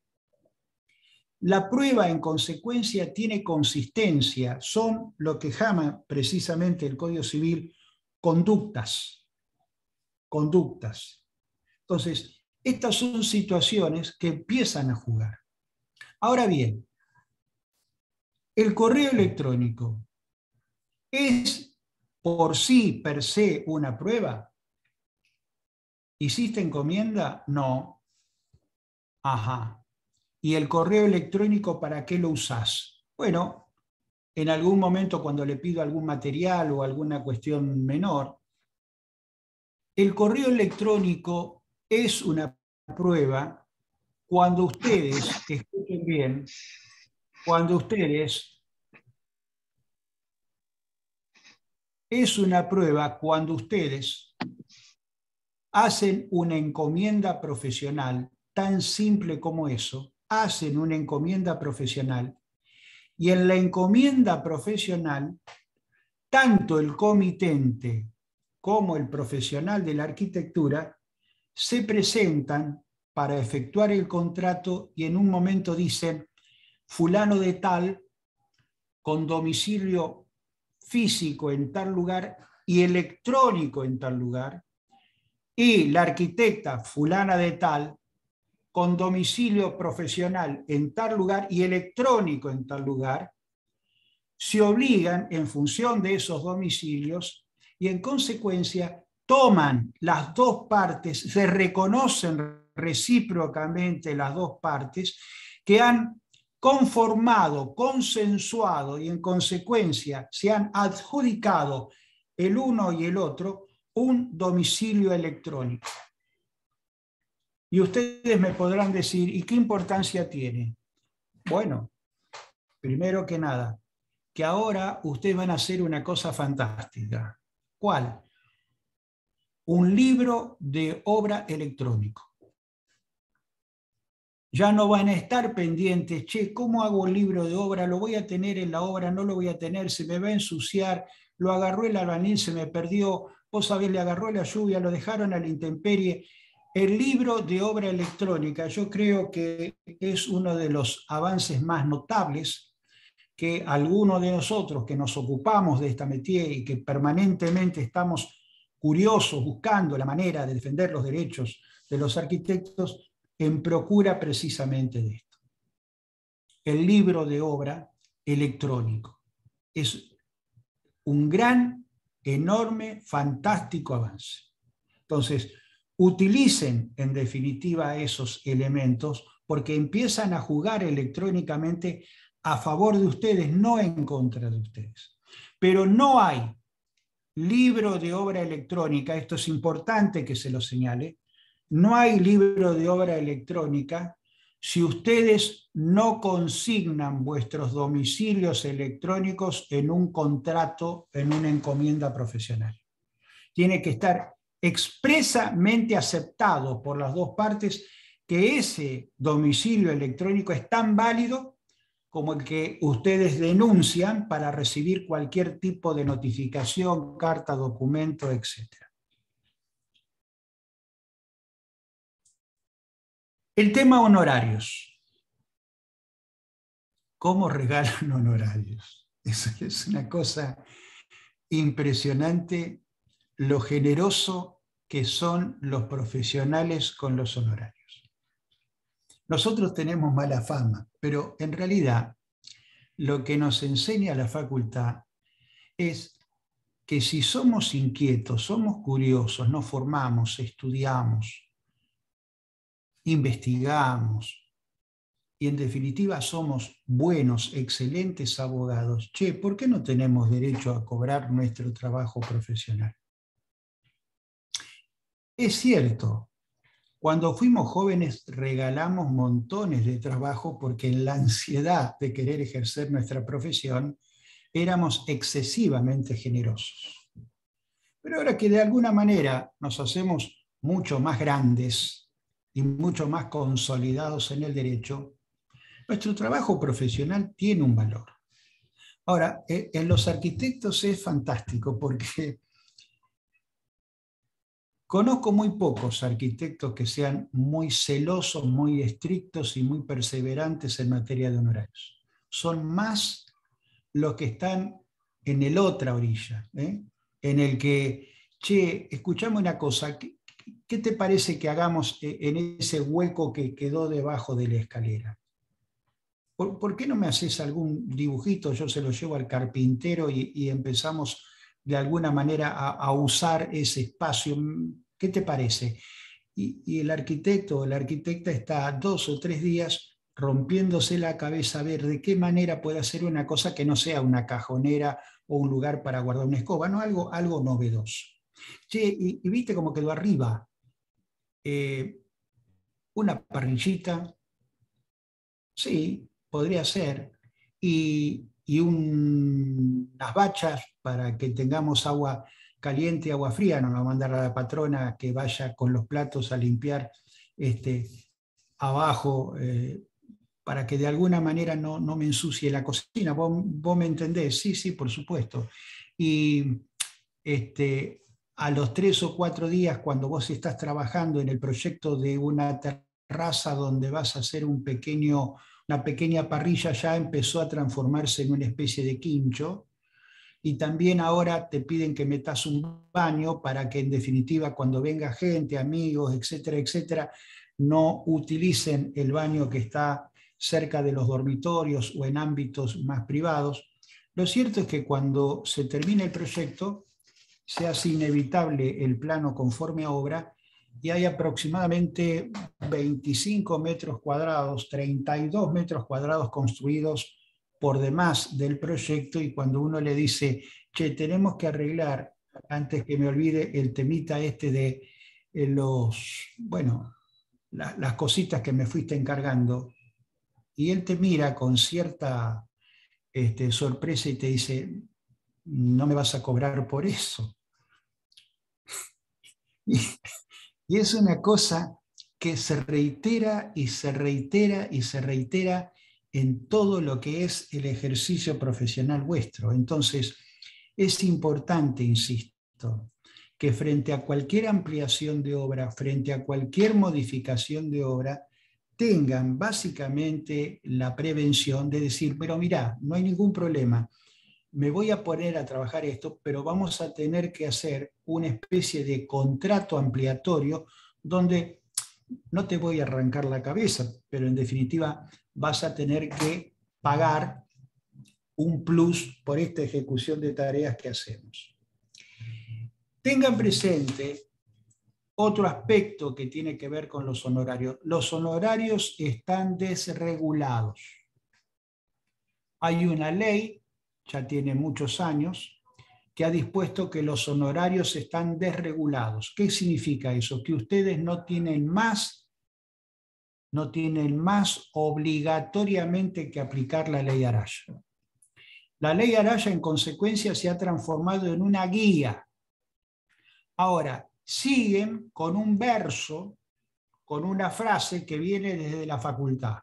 La prueba, en consecuencia, tiene consistencia. Son lo que llama precisamente el Código Civil conductas. Conductas. Entonces, estas son situaciones que empiezan a jugar. Ahora bien, el correo electrónico es por sí, per se, una prueba. ¿Hiciste encomienda? No. Ajá. ¿Y el correo electrónico para qué lo usás? Bueno, en algún momento cuando le pido algún material o alguna cuestión menor, el correo electrónico es una prueba cuando ustedes, escuchen bien, cuando ustedes, es una prueba cuando ustedes hacen una encomienda profesional, tan simple como eso, hacen una encomienda profesional y en la encomienda profesional, tanto el comitente como el profesional de la arquitectura se presentan para efectuar el contrato y en un momento dicen, fulano de tal, con domicilio físico en tal lugar y electrónico en tal lugar, y la arquitecta fulana de tal, con domicilio profesional en tal lugar y electrónico en tal lugar, se obligan en función de esos domicilios y en consecuencia toman las dos partes, se reconocen recíprocamente las dos partes que han conformado, consensuado y en consecuencia se han adjudicado el uno y el otro un domicilio electrónico. Y ustedes me podrán decir, ¿y qué importancia tiene? Bueno, primero que nada, que ahora ustedes van a hacer una cosa fantástica. ¿Cuál? Un libro de obra electrónico. Ya no van a estar pendientes, che, ¿cómo hago un libro de obra? ¿Lo voy a tener en la obra? ¿No lo voy a tener? ¿Se me va a ensuciar? ¿Lo agarró el albañil? ¿Se me perdió? Vos sabés, le agarró la lluvia, lo dejaron a la intemperie. El libro de obra electrónica yo creo que es uno de los avances más notables que algunos de nosotros que nos ocupamos de esta métier y que permanentemente estamos curiosos buscando la manera de defender los derechos de los arquitectos en procura precisamente de esto. El libro de obra electrónico es un gran, enorme, fantástico avance. Entonces, utilicen en definitiva esos elementos porque empiezan a jugar electrónicamente a favor de ustedes, no en contra de ustedes. Pero no hay libro de obra electrónica, esto es importante que se lo señale, no hay libro de obra electrónica si ustedes no consignan vuestros domicilios electrónicos en un contrato, en una encomienda profesional. Tiene que estar expresamente aceptado por las dos partes que ese domicilio electrónico es tan válido como el que ustedes denuncian para recibir cualquier tipo de notificación, carta, documento, etc. El tema honorarios. ¿Cómo regalan honorarios? Eso es una cosa impresionante, lo generoso que son los profesionales con los honorarios. Nosotros tenemos mala fama, pero en realidad lo que nos enseña la facultad es que si somos inquietos, somos curiosos, nos formamos, estudiamos, investigamos y en definitiva somos buenos, excelentes abogados, che, ¿por qué no tenemos derecho a cobrar nuestro trabajo profesional? Es cierto, cuando fuimos jóvenes regalamos montones de trabajo porque en la ansiedad de querer ejercer nuestra profesión éramos excesivamente generosos. Pero ahora que de alguna manera nos hacemos mucho más grandes y mucho más consolidados en el derecho, nuestro trabajo profesional tiene un valor. Ahora, en los arquitectos es fantástico porque conozco muy pocos arquitectos que sean muy celosos, muy estrictos y muy perseverantes en materia de honorarios. Son más los que están en la otra orilla, en el que, che, escuchame una cosa, ¿qué te parece que hagamos en ese hueco que quedó debajo de la escalera? ¿Por qué no me haces algún dibujito? Yo se lo llevo al carpintero y empezamos de alguna manera a usar ese espacio. ¿Qué te parece? Y el arquitecto o la arquitecta está 2 o 3 días rompiéndose la cabeza a ver de qué manera puede hacer una cosa que no sea una cajonera o un lugar para guardar una escoba, no, algo novedoso. Che, y viste cómo quedó arriba. Una parrillita, sí, podría ser, y unas bachas para que tengamos agua caliente, agua fría, no nos va a mandar a la patrona que vaya con los platos a limpiar abajo, para que de alguna manera no me ensucie la cocina. ¿Vos me entendés? Sí, por supuesto. Y a los 3 o 4 días, cuando vos estás trabajando en el proyecto de una terraza donde vas a hacer una pequeña parrilla, ya empezó a transformarse en una especie de quincho. Y también ahora te piden que metas un baño para que en definitiva cuando venga gente, amigos, etcétera, etcétera, no utilicen el baño que está cerca de los dormitorios o en ámbitos más privados. Lo cierto es que cuando se termina el proyecto, se hace inevitable el plano conforme a obra y hay aproximadamente 25 metros cuadrados, 32 metros cuadrados construidos por demás del proyecto, y cuando uno le dice, che, tenemos que arreglar, antes que me olvide, el temita este de las cositas que me fuiste encargando, y él te mira con cierta sorpresa y te dice, no me vas a cobrar por eso. Y es una cosa que se reitera y se reitera y se reitera en todo lo que es el ejercicio profesional vuestro. Entonces, es importante, insisto, que frente a cualquier ampliación de obra, frente a cualquier modificación de obra, tengan básicamente la prevención de decir, pero mirá, no hay ningún problema, me voy a poner a trabajar esto, pero vamos a tener que hacer una especie de contrato ampliatorio donde no te voy a arrancar la cabeza, pero en definitiva vas a tener que pagar un plus por esta ejecución de tareas que hacemos. Tengan presente otro aspecto que tiene que ver con los honorarios. Los honorarios están desregulados. Hay una ley, ya tiene muchos años, que ha dispuesto que los honorarios están desregulados. ¿Qué significa eso? Que ustedes no tienen más obligatoriamente que aplicar la ley Araya. La ley Araya, en consecuencia, se ha transformado en una guía. Ahora, siguen con un verso, con una frase que viene desde la facultad.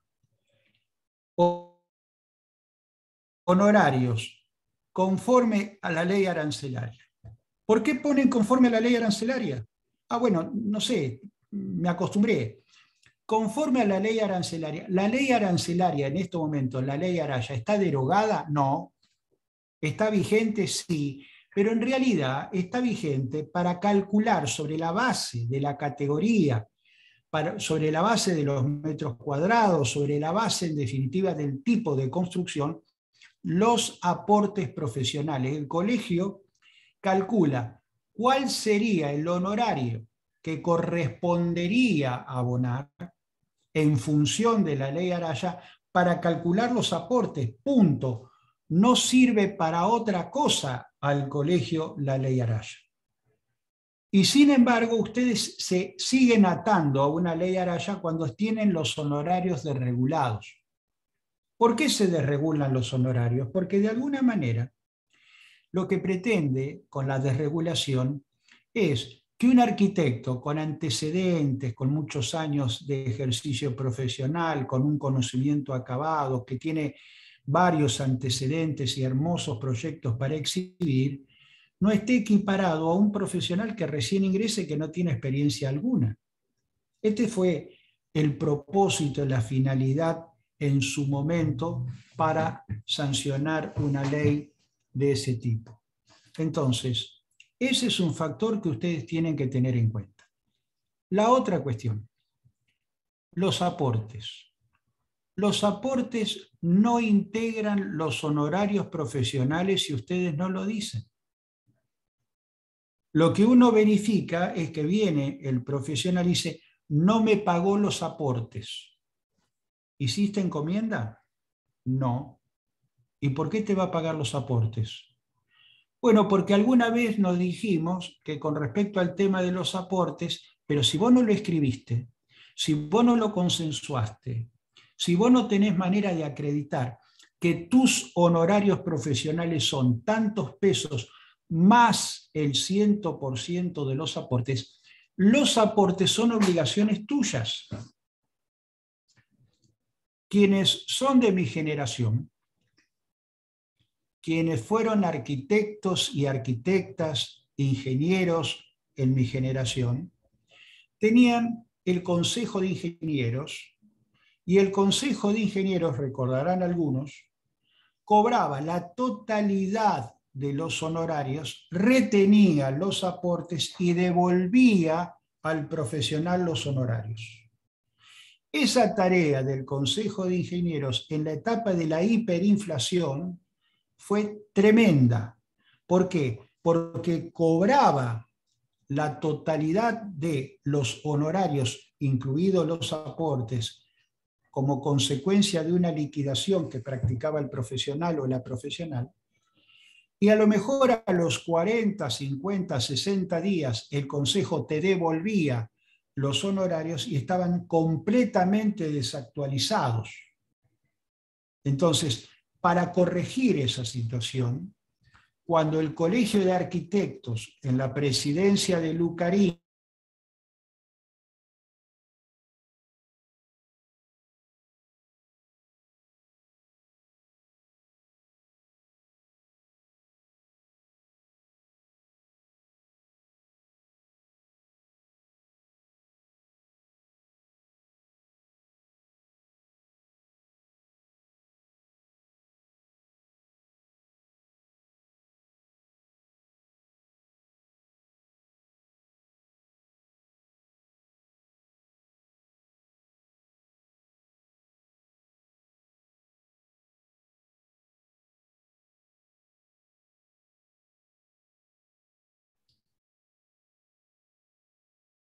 Honorarios conforme a la ley arancelaria. ¿Por qué ponen conforme a la ley arancelaria? Bueno, no sé, me acostumbré. Conforme a la ley arancelaria. ¿La ley arancelaria en este momento, la ley Araya, está derogada? No. ¿Está vigente? Sí. Pero en realidad está vigente para calcular sobre la base de la categoría, sobre la base de los metros cuadrados, sobre la base en definitiva del tipo de construcción, los aportes profesionales. El colegio calcula cuál sería el honorario que correspondería abonar en función de la ley Araya para calcular los aportes. Punto. No sirve para otra cosa al colegio la ley Araya. Y sin embargo, ustedes se siguen atando a una ley Araya cuando tienen los honorarios desregulados. ¿Por qué se desregulan los honorarios? Porque de alguna manera lo que pretende con la desregulación es que un arquitecto con antecedentes, con muchos años de ejercicio profesional, con un conocimiento acabado, que tiene varios antecedentes y hermosos proyectos para exhibir, no esté equiparado a un profesional que recién ingresa y que no tiene experiencia alguna. Este fue el propósito, la finalidad en su momento para sancionar una ley de ese tipo. Entonces, ese es un factor que ustedes tienen que tener en cuenta. La otra cuestión, los aportes. Los aportes no integran los honorarios profesionales si ustedes no lo dicen. Lo que uno verifica es que viene el profesional y dice, no me pagó los aportes. ¿Hiciste encomienda? No. ¿Y por qué te va a pagar los aportes? Bueno, porque alguna vez nos dijimos que con respecto al tema de los aportes, pero si vos no lo escribiste, si vos no lo consensuaste, si vos no tenés manera de acreditar que tus honorarios profesionales son tantos pesos más el 100% de los aportes son obligaciones tuyas. Quienes son de mi generación, quienes fueron arquitectos y arquitectas, ingenieros en mi generación, tenían el Consejo de Ingenieros, y el Consejo de Ingenieros, recordarán algunos, cobraba la totalidad de los honorarios, retenía los aportes y devolvía al profesional los honorarios. Esa tarea del Consejo de Ingenieros en la etapa de la hiperinflación fue tremenda. ¿Por qué? Porque cobraba la totalidad de los honorarios, incluidos los aportes, como consecuencia de una liquidación que practicaba el profesional o la profesional, y a lo mejor a los 40, 50, 60 días el consejo te devolvía los honorarios y estaban completamente desactualizados. Entonces, para corregir esa situación, cuando el Colegio de Arquitectos, en la presidencia de Lucarí,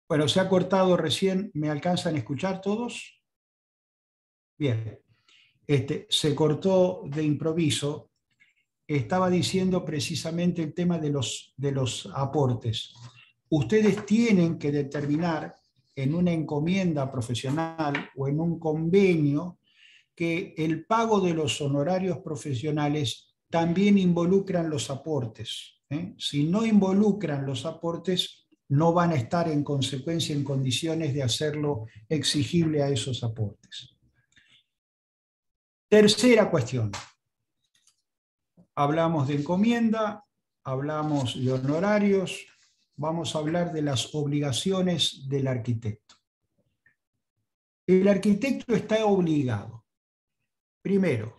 bueno, se ha cortado recién, ¿me alcanzan a escuchar todos? Bien, se cortó de improviso. Estaba diciendo precisamente el tema de los aportes. Ustedes tienen que determinar en una encomienda profesional o en un convenio que el pago de los honorarios profesionales también involucran los aportes. Si no involucran los aportes, no van a estar en consecuencia en condiciones de hacerlo exigible a esos aportes. Tercera cuestión. Hablamos de encomienda, hablamos de honorarios, vamos a hablar de las obligaciones del arquitecto. El arquitecto está obligado, primero,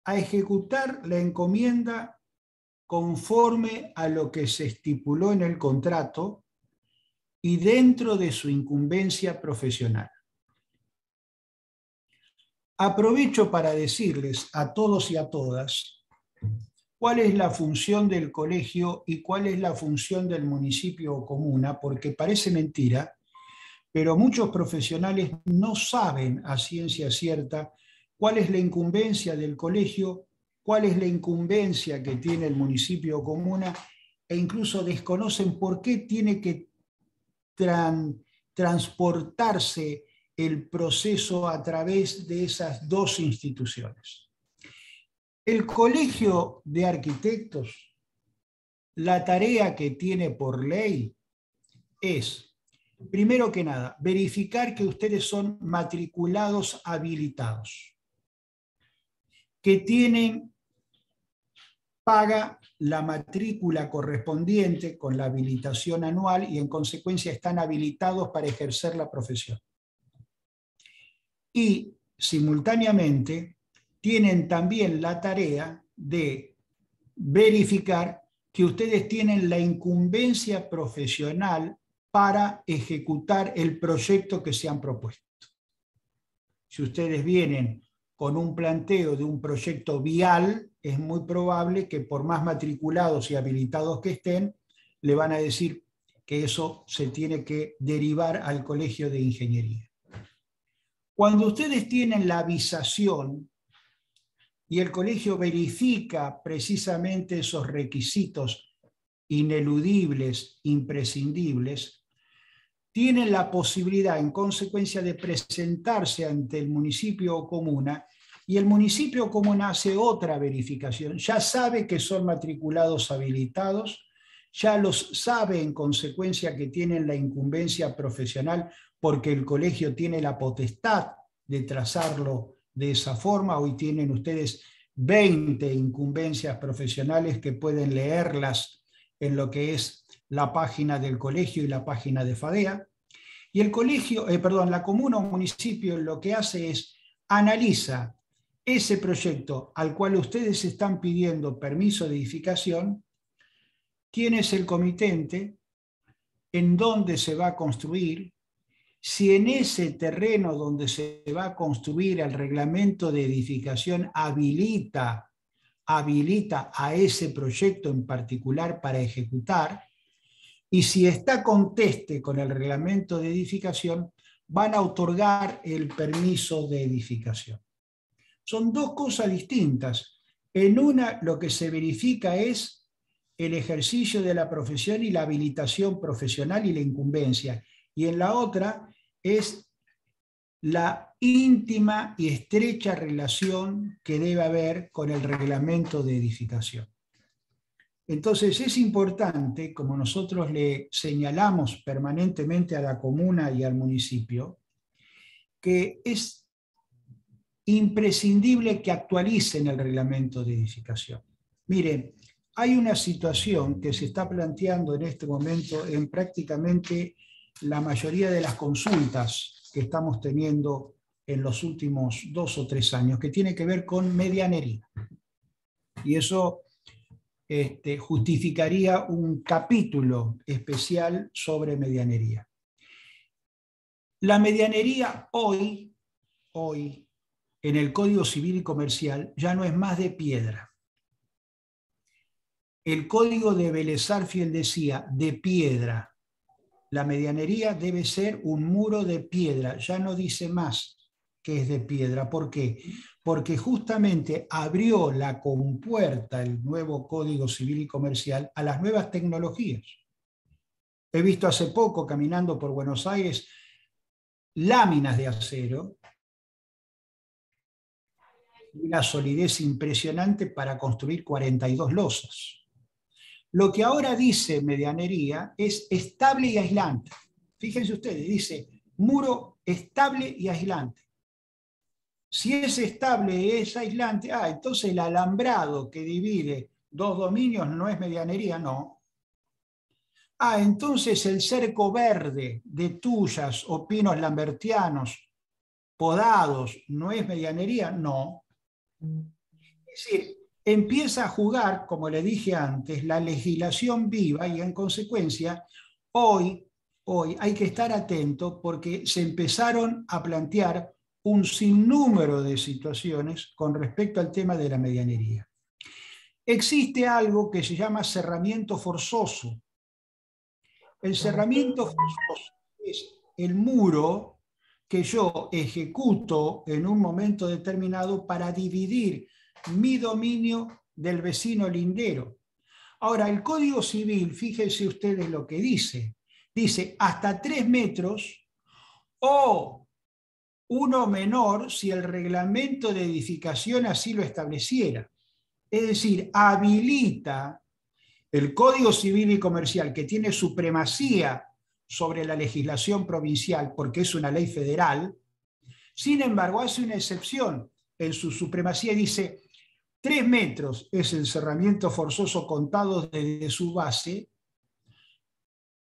a ejecutar la encomienda conforme a lo que se estipuló en el contrato y dentro de su incumbencia profesional. Aprovecho para decirles a todos y a todas cuál es la función del colegio y cuál es la función del municipio o comuna, porque parece mentira, pero muchos profesionales no saben a ciencia cierta cuál es la incumbencia del colegio, cuál es la incumbencia que tiene el municipio o comuna, e incluso desconocen por qué tiene que transportarse el proceso a través de esas dos instituciones. El Colegio de Arquitectos, la tarea que tiene por ley es, primero que nada, verificar que ustedes son matriculados habilitados, que tienen paga la matrícula correspondiente con la habilitación anual y en consecuencia están habilitados para ejercer la profesión. Y simultáneamente tienen también la tarea de verificar que ustedes tienen la incumbencia profesional para ejecutar el proyecto que se han propuesto. Si ustedes vienen con un planteo de un proyecto vial, es muy probable que por más matriculados y habilitados que estén, le van a decir que eso se tiene que derivar al Colegio de Ingeniería. Cuando ustedes tienen la visación y el colegio verifica precisamente esos requisitos ineludibles, imprescindibles, tienen la posibilidad, en consecuencia, de presentarse ante el municipio o comuna, y el municipio o comuna hace otra verificación. Ya sabe que son matriculados habilitados, ya los sabe en consecuencia que tienen la incumbencia profesional porque el colegio tiene la potestad de trazarlo de esa forma. Hoy tienen ustedes 20 incumbencias profesionales que pueden leerlas en lo que es la página del colegio y la página de FADEA. Y el colegio, la comuna o municipio lo que hace es analiza ese proyecto al cual ustedes están pidiendo permiso de edificación, quién es el comitente, en dónde se va a construir, si en ese terreno donde se va a construir el reglamento de edificación habilita habilita a ese proyecto en particular para ejecutar, y si está conteste con el reglamento de edificación, van a otorgar el permiso de edificación. Son dos cosas distintas. En una, lo que se verifica es el ejercicio de la profesión y la habilitación profesional y la incumbencia. Y en la otra es la íntima y estrecha relación que debe haber con el reglamento de edificación. Entonces es importante, como nosotros le señalamos permanentemente a la comuna y al municipio, que es imprescindible que actualicen el reglamento de edificación. Miren, hay una situación que se está planteando en este momento en prácticamente la mayoría de las consultas que estamos teniendo en los últimos 2 o 3 años, que tiene que ver con medianería. Y eso justificaría un capítulo especial sobre medianería. La medianería hoy, en el Código Civil y Comercial, ya no es más de piedra. El Código de Vélez Sarsfield decía de piedra. La medianería debe ser un muro de piedra, ya no dice más que es de piedra. ¿Por qué? Porque justamente abrió la compuerta el nuevo Código Civil y Comercial a las nuevas tecnologías. He visto hace poco, caminando por Buenos Aires, láminas de acero, una solidez impresionante para construir 42 losas. Lo que ahora dice medianería es estable y aislante. Fíjense ustedes, dice muro estable y aislante. Si es estable y es aislante, entonces el alambrado que divide 2 dominios no es medianería, no. Entonces el cerco verde de tuyas o pinos lambertianos podados no es medianería, no. Es decir, empieza a jugar, como le dije antes, la legislación viva y en consecuencia hoy hay que estar atento porque se empezaron a plantear un sinnúmero de situaciones con respecto al tema de la medianería. Existe algo que se llama cerramiento forzoso. El cerramiento forzoso es el muro que yo ejecuto en un momento determinado para dividir mi dominio del vecino lindero. Ahora, el Código Civil, fíjense ustedes lo que dice. Dice hasta 3 metros o uno menor si el reglamento de edificación así lo estableciera. Es decir, habilita el Código Civil y Comercial, que tiene supremacía sobre la legislación provincial porque es una ley federal. Sin embargo, hace una excepción en su supremacía, dice 3 metros es el cerramiento forzoso contado desde su base,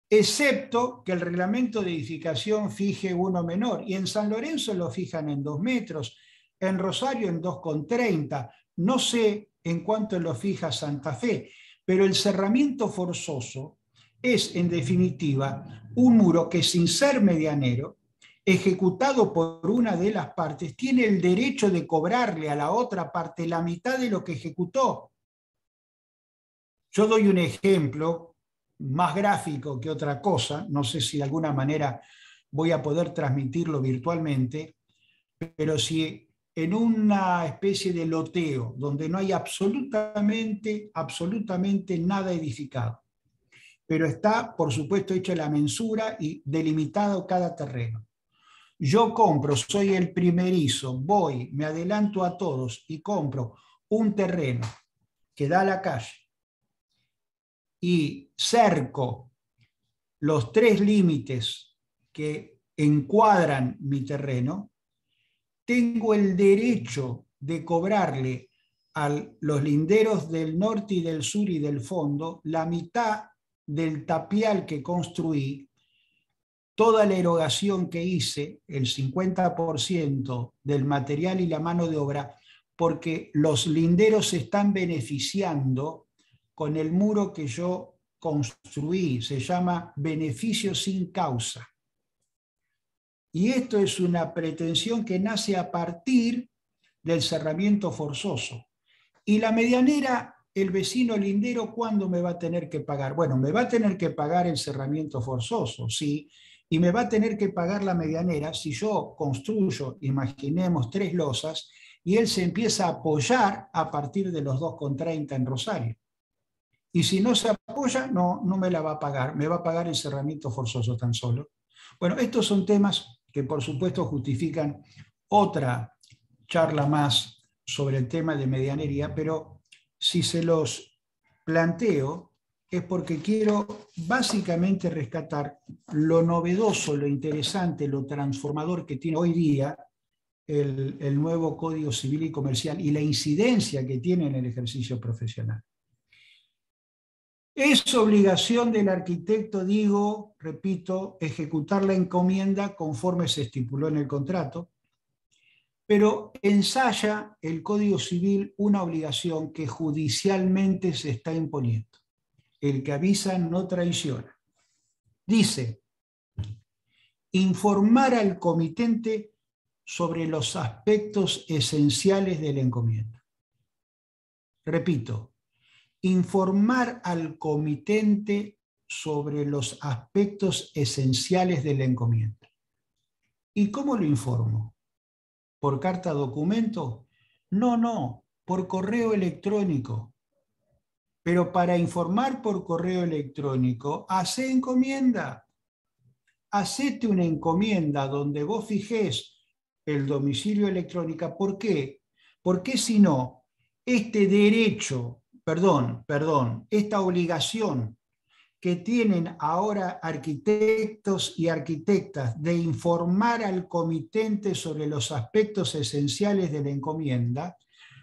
excepto que el reglamento de edificación fije uno menor, y en San Lorenzo lo fijan en 2 metros, en Rosario en 2,30, no sé en cuánto lo fija Santa Fe, pero el cerramiento forzoso es en definitiva un muro que sin ser medianero, ejecutado por una de las partes, tiene el derecho de cobrarle a la otra parte la mitad de lo que ejecutó. Yo doy un ejemplo más gráfico que otra cosa, no sé si de alguna manera voy a poder transmitirlo virtualmente, pero si en una especie de loteo donde no hay absolutamente nada edificado, pero está, por supuesto, hecha la mensura y delimitado cada terreno. Yo compro, soy el primerizo, voy, me adelanto a todos y compro un terreno que da a la calle y cerco los 3 límites que encuadran mi terreno, tengo el derecho de cobrarle a los linderos del norte y del sur y del fondo la mitad del tapial que construí, toda la erogación que hice, el 50% del material y la mano de obra, porque los linderos se están beneficiando con el muro que yo construí. Se llama beneficio sin causa. Y esto es una pretensión que nace a partir del cerramiento forzoso. Y la medianera, el vecino lindero, ¿cuándo me va a tener que pagar? Bueno, me va a tener que pagar el cerramiento forzoso, sí, y me va a tener que pagar la medianera si yo construyo, imaginemos, 3 losas, y él se empieza a apoyar a partir de los 2,30 en Rosario. Y si no se apoya, no me la va a pagar, me va a pagar el cerramiento forzoso tan solo. Bueno, estos son temas que por supuesto justifican otra charla más sobre el tema de medianería, pero si se los planteo es porque quiero básicamente rescatar lo novedoso, lo interesante, lo transformador que tiene hoy día el nuevo Código Civil y Comercial y la incidencia que tiene en el ejercicio profesional. Es obligación del arquitecto, digo, repito, ejecutar la encomienda conforme se estipuló en el contrato, pero ensaya el Código Civil una obligación que judicialmente se está imponiendo. El que avisa no traiciona. Dice, informar al comitente sobre los aspectos esenciales de la encomienda. Repito, informar al comitente sobre los aspectos esenciales de la encomienda. ¿Y cómo lo informo? ¿Por carta documento? No, por correo electrónico. Pero para informar por correo electrónico, hacé encomienda. Hacete una encomienda donde vos fijés el domicilio electrónico. ¿Por qué? Porque si no, este derecho, esta obligación que tienen ahora arquitectos y arquitectas de informar al comitente sobre los aspectos esenciales de la encomienda,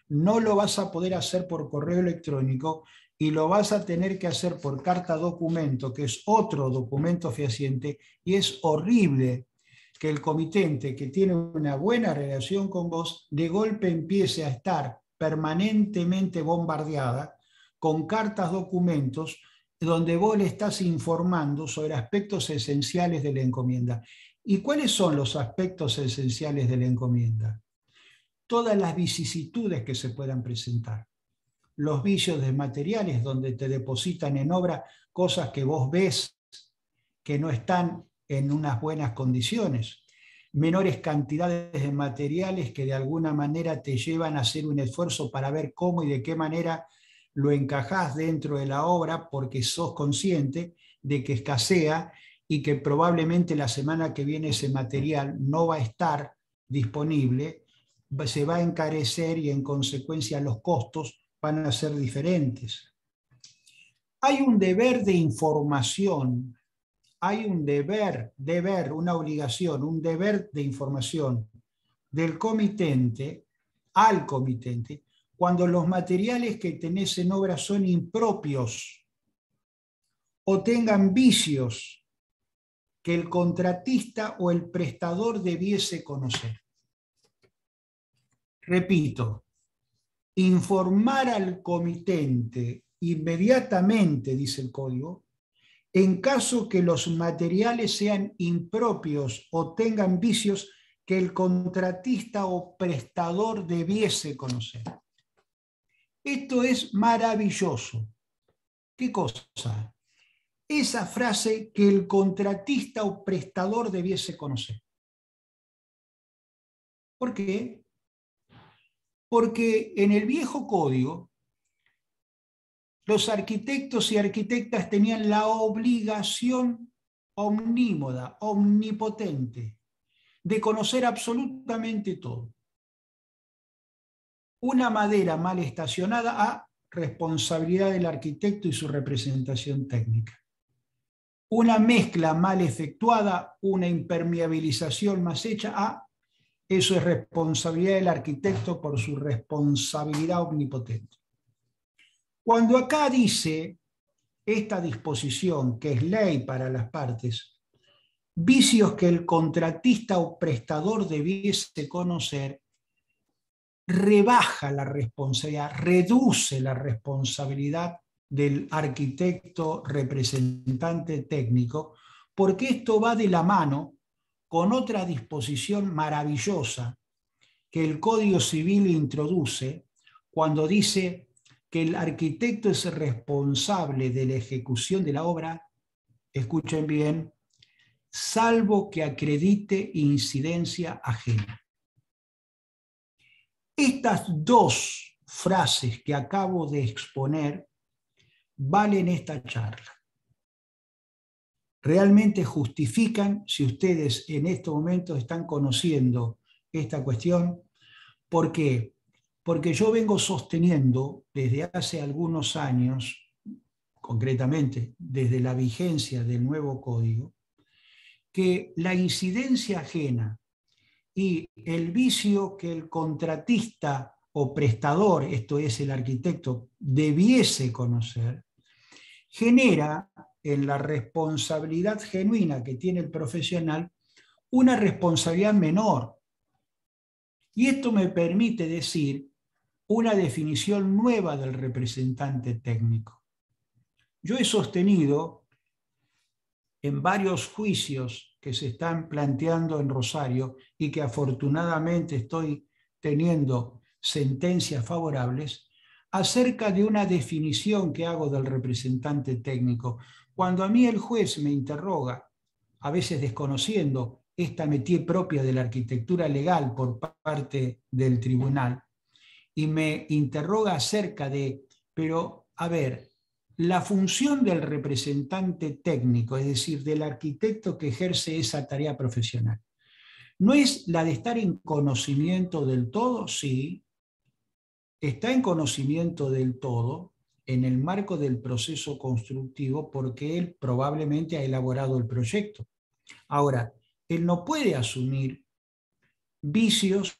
no lo vas a poder hacer por correo electrónico y lo vas a tener que hacer por carta documento, que es otro documento fehaciente, y es horrible que el comitente que tiene una buena relación con vos de golpe empiece a estar permanentemente bombardeada con cartas documentos donde vos le estás informando sobre aspectos esenciales de la encomienda. ¿Y cuáles son los aspectos esenciales de la encomienda? Todas las vicisitudes que se puedan presentar. Los vicios de materiales donde te depositan en obra cosas que vos ves que no están en unas buenas condiciones. Menores cantidades de materiales que de alguna manera te llevan a hacer un esfuerzo para ver cómo y de qué manera lo encajás dentro de la obra porque sos consciente de que escasea y que probablemente la semana que viene ese material no va a estar disponible, se va a encarecer y en consecuencia los costos van a ser diferentes. Hay un deber de información, hay un deber, una obligación, un deber de información del comitente al comitente cuando los materiales que tenés en obra son impropios o tengan vicios que el contratista o el prestador debiese conocer. Repito, informar al comitente inmediatamente, dice el código, en caso que los materiales sean impropios o tengan vicios que el contratista o prestador debiese conocer. Esto es maravilloso. ¿Qué cosa? Esa frase que el contratista o prestador debiese conocer. ¿Por qué? Porque en el viejo código los arquitectos y arquitectas tenían la obligación omnímoda, omnipotente, de conocer absolutamente todo. Una madera mal estacionada a responsabilidad del arquitecto y su representación técnica. Una mezcla mal efectuada, una impermeabilización más hecha a eso es responsabilidad del arquitecto por su responsabilidad omnipotente. Cuando acá dice esta disposición, que es ley para las partes, vicios que el contratista o prestador debiese conocer, rebaja la responsabilidad, reduce la responsabilidad del arquitecto representante técnico, porque esto va de la mano con otra disposición maravillosa que el Código Civil introduce cuando dice que el arquitecto es responsable de la ejecución de la obra, escuchen bien, salvo que acredite incidencia ajena. Estas dos frases que acabo de exponer valen esta charla. Realmente justifican, si ustedes en estos momentos están conociendo esta cuestión. ¿Por qué? Porque yo vengo sosteniendo desde hace algunos años, concretamente desde la vigencia del nuevo código, que la incidencia ajena y el vicio que el contratista o prestador, esto es el arquitecto, debiese conocer, genera en la responsabilidad genuina que tiene el profesional una responsabilidad menor. Y esto me permite decir una definición nueva del representante técnico. Yo he sostenido en varios juicios que se están planteando en Rosario y que afortunadamente estoy teniendo sentencias favorables, acerca de una definición que hago del representante técnico. Cuando a mí el juez me interroga, a veces desconociendo esta métier propia de la arquitectura legal por parte del tribunal, y me interroga acerca de, pero a ver, la función del representante técnico, es decir, del arquitecto que ejerce esa tarea profesional, ¿no es la de estar en conocimiento del todo? Sí, está en conocimiento del todo en el marco del proceso constructivo porque él probablemente ha elaborado el proyecto. Ahora, él no puede asumir vicios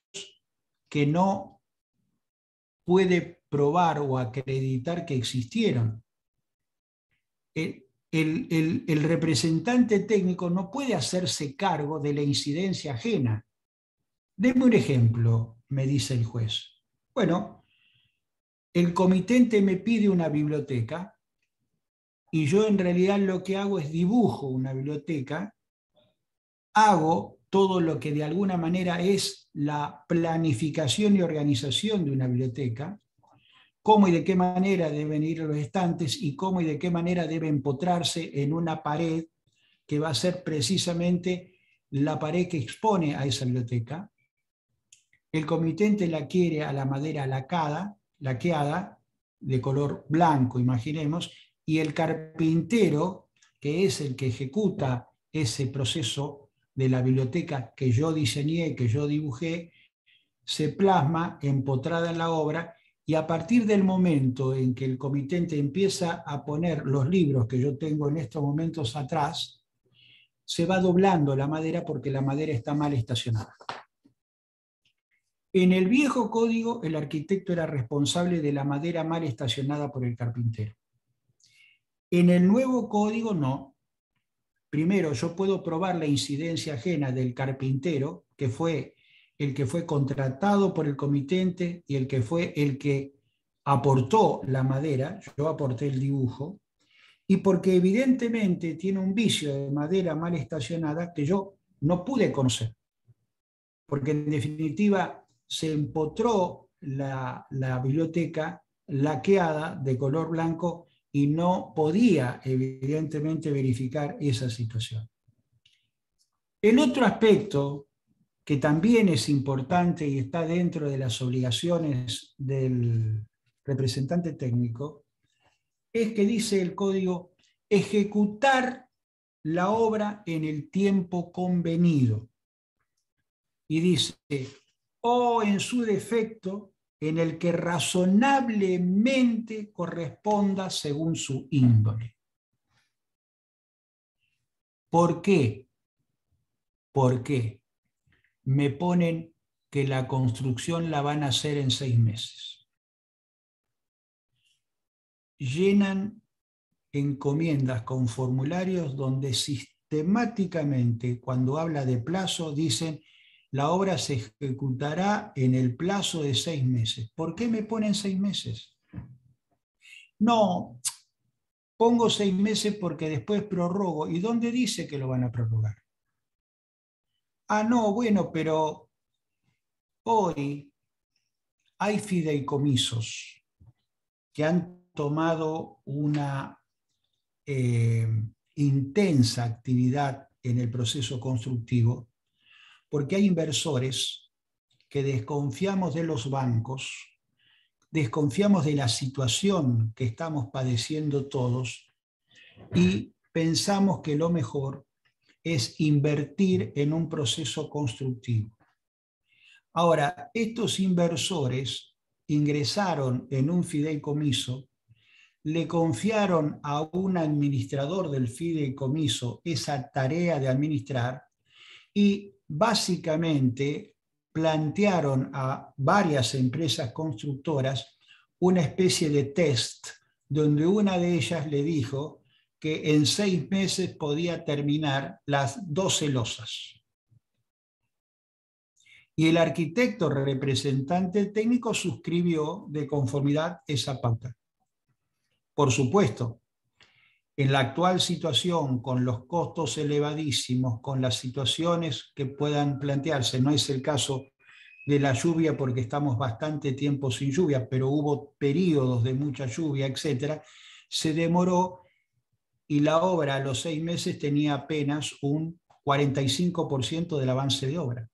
que no puede probar o acreditar que existieron. El representante técnico no puede hacerse cargo de la incidencia ajena. Deme un ejemplo, me dice el juez. Bueno, el comitente me pide una biblioteca y yo en realidad lo que hago es dibujo una biblioteca, hago todo lo que de alguna manera es la planificación y organización de una biblioteca, cómo y de qué manera deben ir los estantes y cómo y de qué manera debe empotrarse en una pared que va a ser precisamente la pared que expone a esa biblioteca. El comitente la quiere a la madera laqueada, de color blanco, imaginemos, y el carpintero, que es el que ejecuta ese proceso de la biblioteca que yo diseñé, que yo dibujé, se plasma empotrada en la obra, y a partir del momento en que el comitente empieza a poner los libros que yo tengo en estos momentos atrás, se va doblando la madera porque la madera está mal estacionada. En el viejo código, el arquitecto era responsable de la madera mal estacionada por el carpintero. En el nuevo código, no. Primero, yo puedo probar la incidencia ajena del carpintero, que fue el que fue contratado por el comitente y el que fue el que aportó la madera, yo aporté el dibujo, y porque evidentemente tiene un vicio de madera mal estacionada que yo no pude conocer, porque en definitiva se empotró la biblioteca laqueada de color blanco y no podía evidentemente verificar esa situación. El otro aspecto que también es importante y está dentro de las obligaciones del representante técnico, es que dice el código ejecutar la obra en el tiempo convenido. Y dice, o en su defecto, en el que razonablemente corresponda según su índole. ¿Por qué? Porque me ponen que la construcción la van a hacer en 6 meses. Llenan encomiendas con formularios donde sistemáticamente, cuando habla de plazo, dicen la obra se ejecutará en el plazo de 6 meses. ¿Por qué me ponen 6 meses? No, pongo 6 meses porque después prorrogo. ¿Y dónde dice que lo van a prorrogar? Ah, no, bueno, pero hoy hay fideicomisos que han tomado una intensa actividad en el proceso constructivo, porque hay inversores que desconfiamos de los bancos, desconfiamos de la situación que estamos padeciendo todos y pensamos que lo mejor es invertir en un proceso constructivo. Ahora, estos inversores ingresaron en un fideicomiso, le confiaron a un administrador del fideicomiso esa tarea de administrar y básicamente plantearon a varias empresas constructoras una especie de test donde una de ellas le dijo que en 6 meses podía terminar las 12 losas. Y el arquitecto representante técnico suscribió de conformidad esa pauta. Por supuesto, en la actual situación, con los costos elevadísimos, con las situaciones que puedan plantearse, no es el caso de la lluvia porque estamos bastante tiempo sin lluvia, pero hubo periodos de mucha lluvia, etc., se demoró y la obra a los 6 meses tenía apenas un 45% del avance de obra.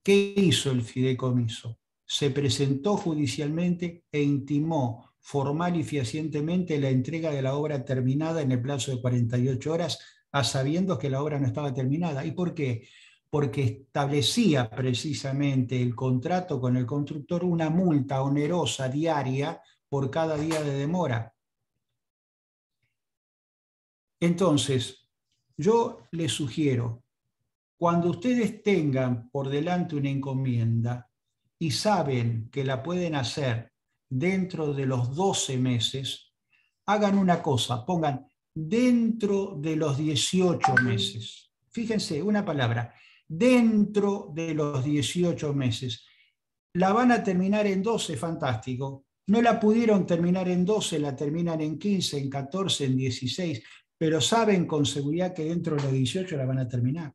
¿Qué hizo el fideicomiso? Se presentó judicialmente e intimó formal y fehacientemente la entrega de la obra terminada en el plazo de 48 horas, a sabiendas que la obra no estaba terminada. ¿Y por qué? Porque establecía precisamente el contrato con el constructor una multa onerosa diaria por cada día de demora. Entonces, yo les sugiero, cuando ustedes tengan por delante una encomienda y saben que la pueden hacer dentro de los 12 meses, hagan una cosa, pongan dentro de los 18 meses. Fíjense, una palabra, dentro de los 18 meses. La van a terminar en 12, fantástico. No la pudieron terminar en 12, la terminan en 15, en 14, en 16, pero saben con seguridad que dentro de los 18 la van a terminar.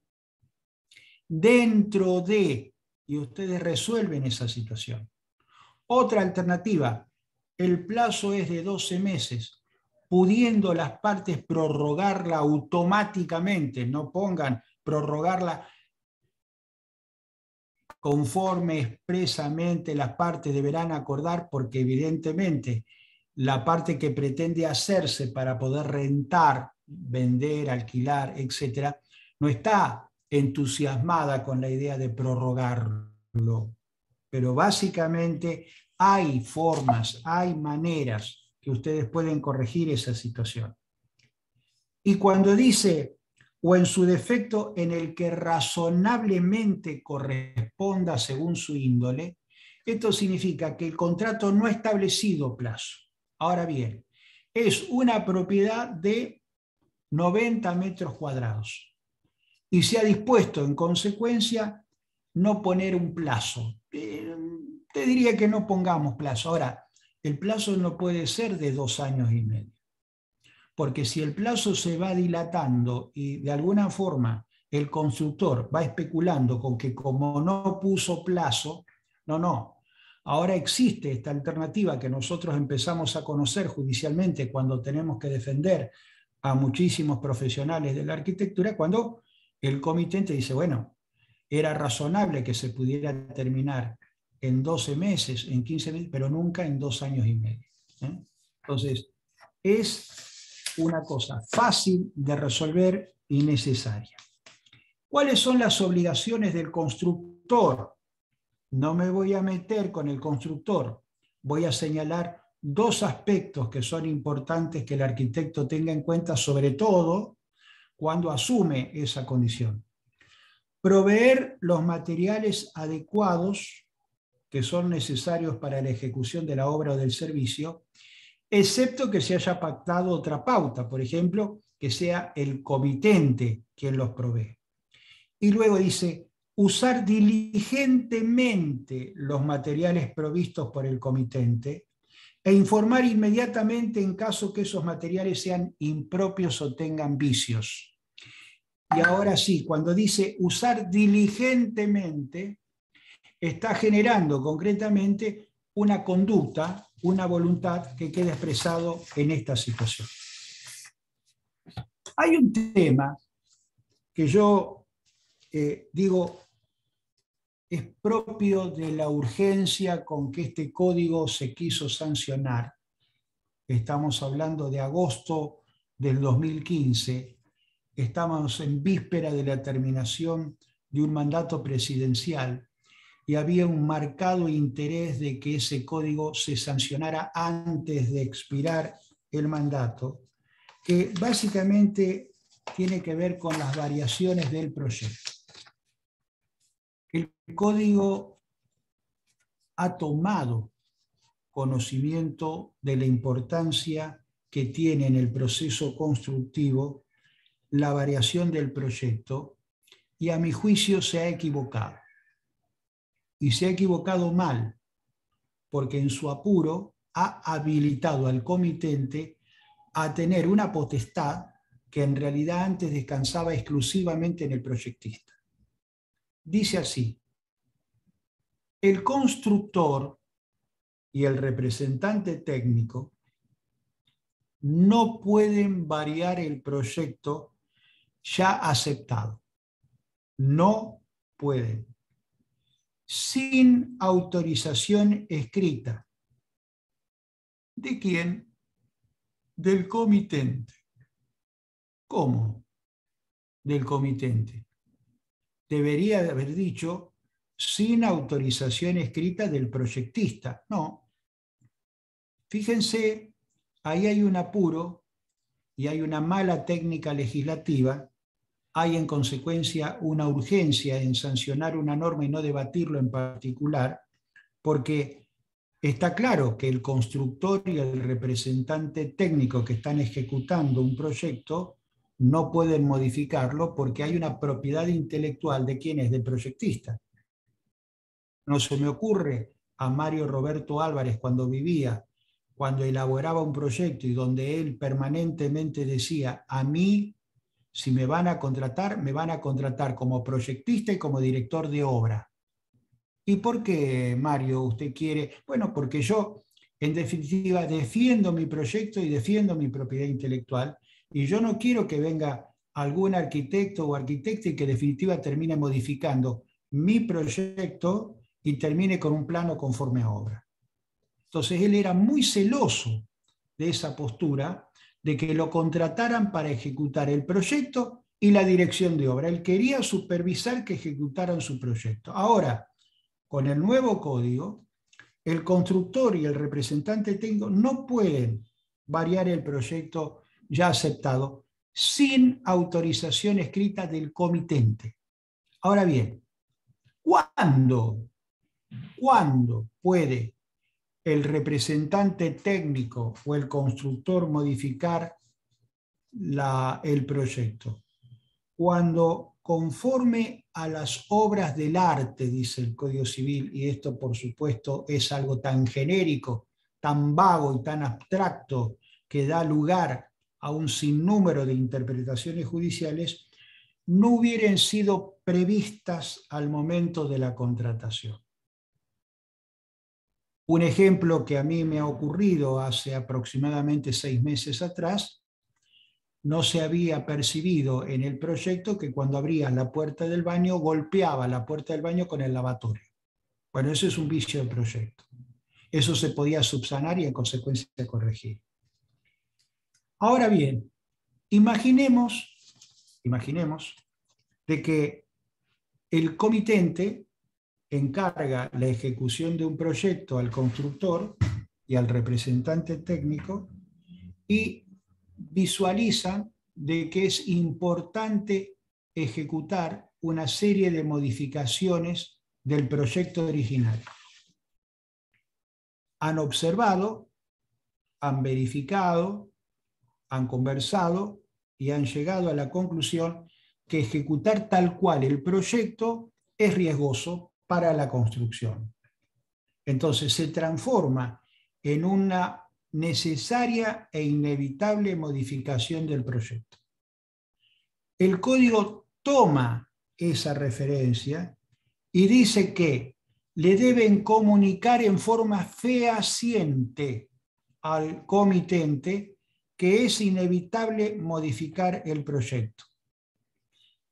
Dentro de, y ustedes resuelven esa situación. Otra alternativa, el plazo es de 12 meses, pudiendo las partes prorrogarla automáticamente, no pongan prorrogarla conforme expresamente las partes deberán acordar, porque evidentemente la parte que pretende hacerse para poder rentar, vender, alquilar, etc., no está entusiasmada con la idea de prorrogarlo. Pero básicamente hay formas, hay maneras que ustedes pueden corregir esa situación. Y cuando dice, o en su defecto en el que razonablemente corresponda según su índole, esto significa que el contrato no ha establecido plazo. Ahora bien, es una propiedad de 90 metros cuadrados y se ha dispuesto en consecuencia no poner un plazo. Te diría que no pongamos plazo. Ahora, el plazo no puede ser de 2 años y medio, porque si el plazo se va dilatando y de alguna forma el constructor va especulando con que como no puso plazo, no. Ahora existe esta alternativa que nosotros empezamos a conocer judicialmente cuando tenemos que defender a muchísimos profesionales de la arquitectura, cuando el comitente dice, bueno, era razonable que se pudiera terminar en 12 meses, en 15 meses, pero nunca en 2 años y medio. Entonces, es una cosa fácil de resolver y necesaria. ¿Cuáles son las obligaciones del constructor? No me voy a meter con el constructor. Voy a señalar 2 aspectos que son importantes que el arquitecto tenga en cuenta, sobre todo cuando asume esa condición. Proveer los materiales adecuados que son necesarios para la ejecución de la obra o del servicio, excepto que se haya pactado otra pauta, por ejemplo, que sea el comitente quien los provee. Y luego dice, usar diligentemente los materiales provistos por el comitente e informar inmediatamente en caso que esos materiales sean impropios o tengan vicios. Y ahora sí, cuando dice usar diligentemente, está generando concretamente una conducta, una voluntad que queda expresado en esta situación. Hay un tema que yo digo es propio de la urgencia con que este código se quiso sancionar. Estamos hablando de agosto del 2015, estamos en víspera de la terminación de un mandato presidencial y había un marcado interés de que ese código se sancionara antes de expirar el mandato, que básicamente tiene que ver con las variaciones del proyecto. El código ha tomado conocimiento de la importancia que tiene en el proceso constructivo la variación del proyecto y a mi juicio se ha equivocado. Y se ha equivocado mal, porque en su apuro ha habilitado al comitente a tener una potestad que en realidad antes descansaba exclusivamente en el proyectista. Dice así: el constructor y el representante técnico no pueden variar el proyecto ya aceptado. No pueden. Sin autorización escrita. ¿De quién? Del comitente. ¿Cómo? Del comitente. Debería de haber dicho sin autorización escrita del proyectista. No. Fíjense, ahí hay un apuro y hay una mala técnica legislativa. Hay en consecuencia una urgencia en sancionar una norma y no debatirlo en particular, porque está claro que el constructor y el representante técnico que están ejecutando un proyecto no pueden modificarlo porque hay una propiedad intelectual de quien es del proyectista. No se me ocurre a Mario Roberto Álvarez cuando vivía, cuando elaboraba un proyecto y donde él permanentemente decía: a mí, si me van a contratar como proyectista y como director de obra. ¿Y por qué, Mario, usted quiere? Bueno, porque yo, en definitiva, defiendo mi proyecto y defiendo mi propiedad intelectual, y yo no quiero que venga algún arquitecto o arquitecta y que en definitiva termine modificando mi proyecto y termine con un plano conforme a obra. Entonces él era muy celoso de esa postura, de que lo contrataran para ejecutar el proyecto y la dirección de obra. Él quería supervisar que ejecutaran su proyecto. Ahora, con el nuevo código, el constructor y el representante técnico no pueden variar el proyecto ya aceptado sin autorización escrita del comitente. Ahora bien, ¿cuándo puede el representante técnico o el constructor modificar el proyecto? Cuando conforme a las obras del arte, dice el Código Civil, y esto por supuesto es algo tan genérico, tan vago y tan abstracto que da lugar a un sinnúmero de interpretaciones judiciales, no hubieran sido previstas al momento de la contratación. Un ejemplo que a mí me ha ocurrido hace aproximadamente 6 meses atrás: no se había percibido en el proyecto que cuando abría la puerta del baño golpeaba la puerta del baño con el lavatorio. Bueno, eso es un vicio del proyecto. Eso se podía subsanar y en consecuencia corregir. Ahora bien, imaginemos de que el comitente encarga la ejecución de un proyecto al constructor y al representante técnico y visualizan de que es importante ejecutar una serie de modificaciones del proyecto original. Han observado, han verificado, han conversado y han llegado a la conclusión que ejecutar tal cual el proyecto es riesgoso para la construcción. Entonces se transforma en una necesaria e inevitable modificación del proyecto. El código toma esa referencia y dice que le deben comunicar en forma fehaciente al comitente que es inevitable modificar el proyecto.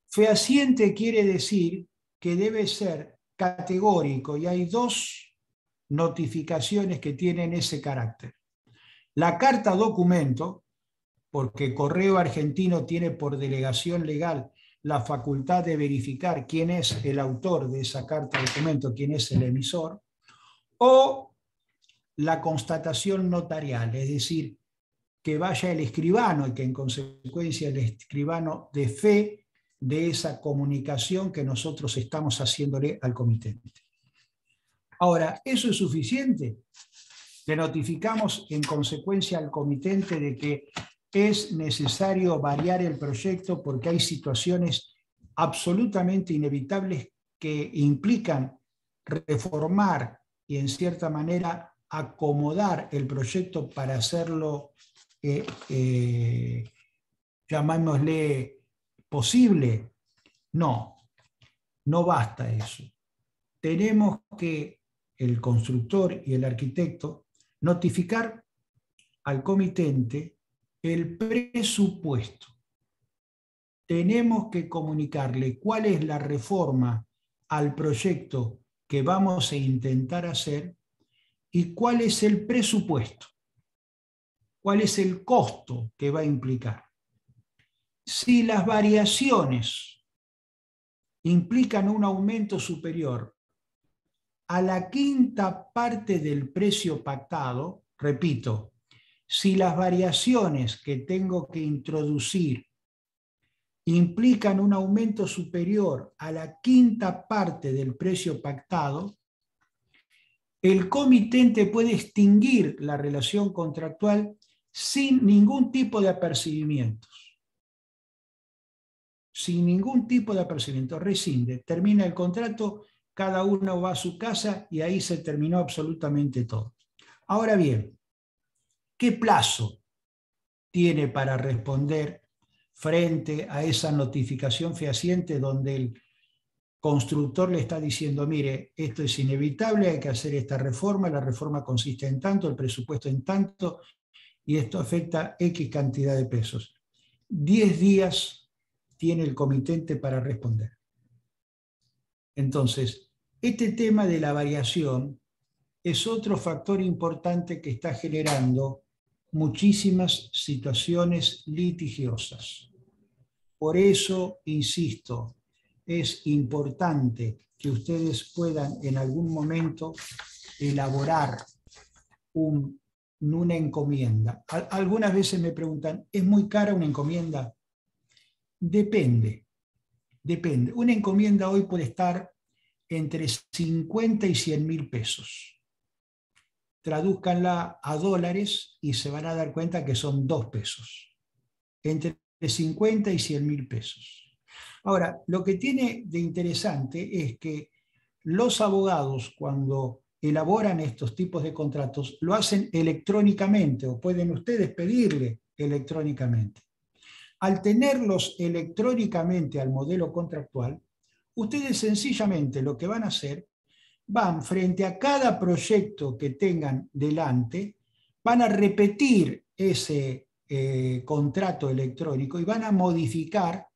Fehaciente quiere decir que debe ser categórico, y hay dos notificaciones que tienen ese carácter. La carta documento, porque Correo Argentino tiene por delegación legal la facultad de verificar quién es el autor de esa carta documento, quién es el emisor, o la constatación notarial, es decir, que vaya el escribano y que en consecuencia el escribano dé fe de esa comunicación que nosotros estamos haciéndole al comitente. Ahora, ¿eso es suficiente? Le notificamos en consecuencia al comitente de que es necesario variar el proyecto porque hay situaciones absolutamente inevitables que implican reformar y en cierta manera acomodar el proyecto para hacerlo, llamémosle, posible. No, no basta eso. Tenemos que el constructor y el arquitecto notificar al comitente el presupuesto. Tenemos que comunicarle cuál es la reforma al proyecto que vamos a intentar hacer y cuál es el presupuesto, cuál es el costo que va a implicar. Si las variaciones implican un aumento superior a la quinta parte del precio pactado, repito, si las variaciones que tengo que introducir implican un aumento superior a la quinta parte del precio pactado, el comitente puede extinguir la relación contractual sin ningún tipo de apercibimientos. Sin ningún tipo de apercibimiento, rescinde, termina el contrato, cada uno va a su casa y ahí se terminó absolutamente todo. Ahora bien, ¿qué plazo tiene para responder frente a esa notificación fehaciente donde el constructor le está diciendo, mire, esto es inevitable, hay que hacer esta reforma, la reforma consiste en tanto, el presupuesto en tanto, y esto afecta X cantidad de pesos? 10 días tiene el comitente para responder. Entonces, este tema de la variación es otro factor importante que está generando muchísimas situaciones litigiosas. Por eso, insisto, es importante que ustedes puedan en algún momento elaborar una encomienda. Algunas veces me preguntan, ¿es muy cara una encomienda? Depende. Una encomienda hoy puede estar entre 50 y 100.000 pesos. Tradúzcanla a dólares y se van a dar cuenta que son 2 pesos. Entre 50 y 100.000 pesos. Ahora, lo que tiene de interesante es que los abogados, cuando elaboran estos tipos de contratos, lo hacen electrónicamente o pueden ustedes pedirle electrónicamente. Al tenerlos electrónicamente al modelo contractual, ustedes sencillamente lo que van a hacer, van frente a cada proyecto que tengan delante, van a repetir ese contrato electrónico y van a modificar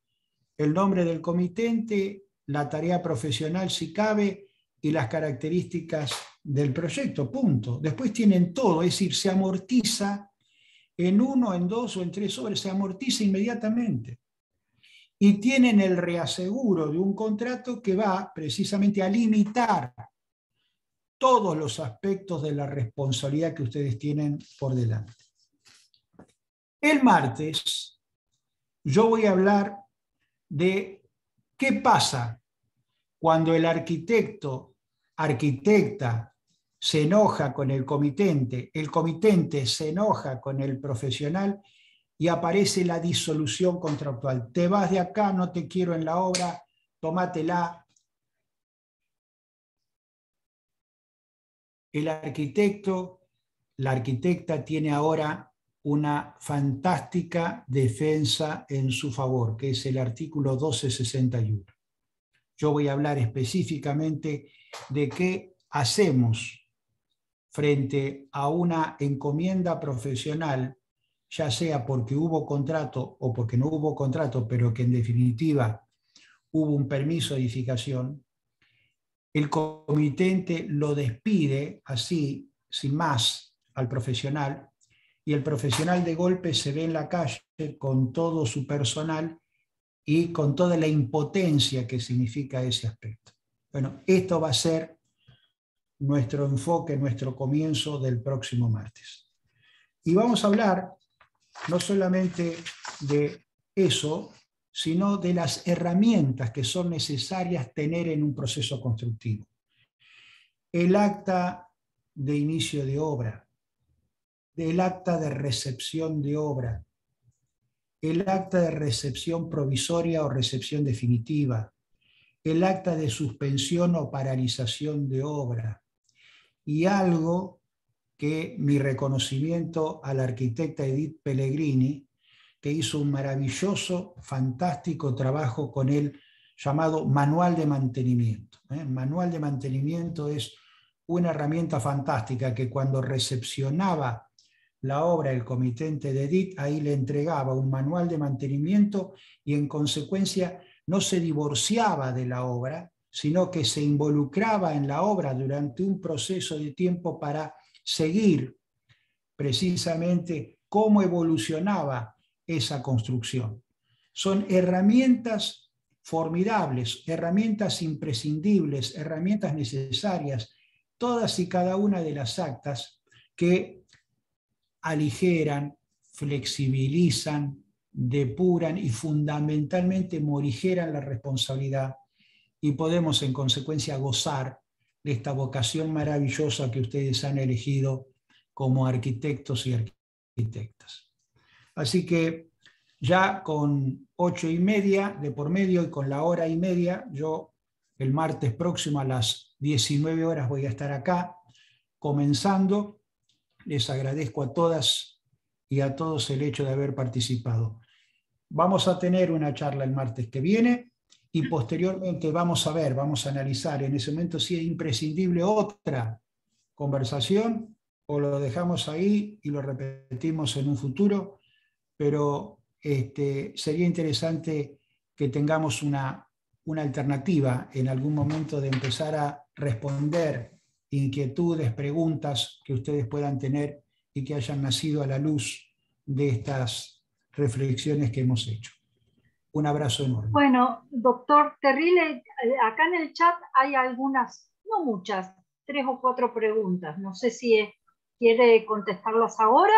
el nombre del comitente, la tarea profesional si cabe y las características del proyecto, punto. Después tienen todo, es decir, se amortiza en 1, en 2 o en 3 horas, se amortiza inmediatamente. Y tienen el reaseguro de un contrato que va precisamente a limitar todos los aspectos de la responsabilidad que ustedes tienen por delante. El martes yo voy a hablar de qué pasa cuando el arquitecta se enoja con el comitente se enoja con el profesional y aparece la disolución contractual. Te vas de acá, no te quiero en la obra, tómatela. El arquitecto, la arquitecta tiene ahora una fantástica defensa en su favor, que es el artículo 1261. Yo voy a hablar específicamente de qué hacemos frente a una encomienda profesional, ya sea porque hubo contrato o porque no hubo contrato, pero que en definitiva hubo un permiso de edificación, el comitente lo despide así, sin más, al profesional, y el profesional de golpe se ve en la calle con todo su personal y con toda la impotencia que significa ese aspecto. Bueno, esto va a ser nuestro enfoque, nuestro comienzo del próximo martes. Y vamos a hablar no solamente de eso, sino de las herramientas que son necesarias tener en un proceso constructivo. El acta de inicio de obra, el acta de recepción de obra, el acta de recepción provisoria o recepción definitiva, el acta de suspensión o paralización de obra, y algo que mi reconocimiento a la arquitecta Edith Pellegrini, que hizo un maravilloso, fantástico trabajo con el llamado manual de mantenimiento. El manual de mantenimiento es una herramienta fantástica que cuando recepcionaba la obra el comitente de Edith, ahí le entregaba un manual de mantenimiento y en consecuencia no se divorciaba de la obra, sino que se involucraba en la obra durante un proceso de tiempo para seguir precisamente cómo evolucionaba esa construcción. Son herramientas formidables, herramientas imprescindibles, herramientas necesarias, todas y cada una de las actas que aligeran, flexibilizan, depuran y fundamentalmente morigeran la responsabilidad, y podemos en consecuencia gozar de esta vocación maravillosa que ustedes han elegido como arquitectos y arquitectas. Así que ya con 8:30 de por medio y con la 1:30, yo el martes próximo a las 19 horas voy a estar acá comenzando. Les agradezco a todas y a todos el hecho de haber participado. Vamos a tener una charla el martes que viene y posteriormente vamos a analizar en ese momento si es imprescindible otra conversación o lo dejamos ahí y lo repetimos en un futuro, pero sería interesante que tengamos una alternativa en algún momento de empezar a responder inquietudes, preguntas que ustedes puedan tener y que hayan nacido a la luz de estas reflexiones que hemos hecho. Un abrazo enorme. Bueno, doctor Terrile, acá en el chat hay algunas, no muchas, 3 o 4 preguntas. No sé si quiere contestarlas ahora.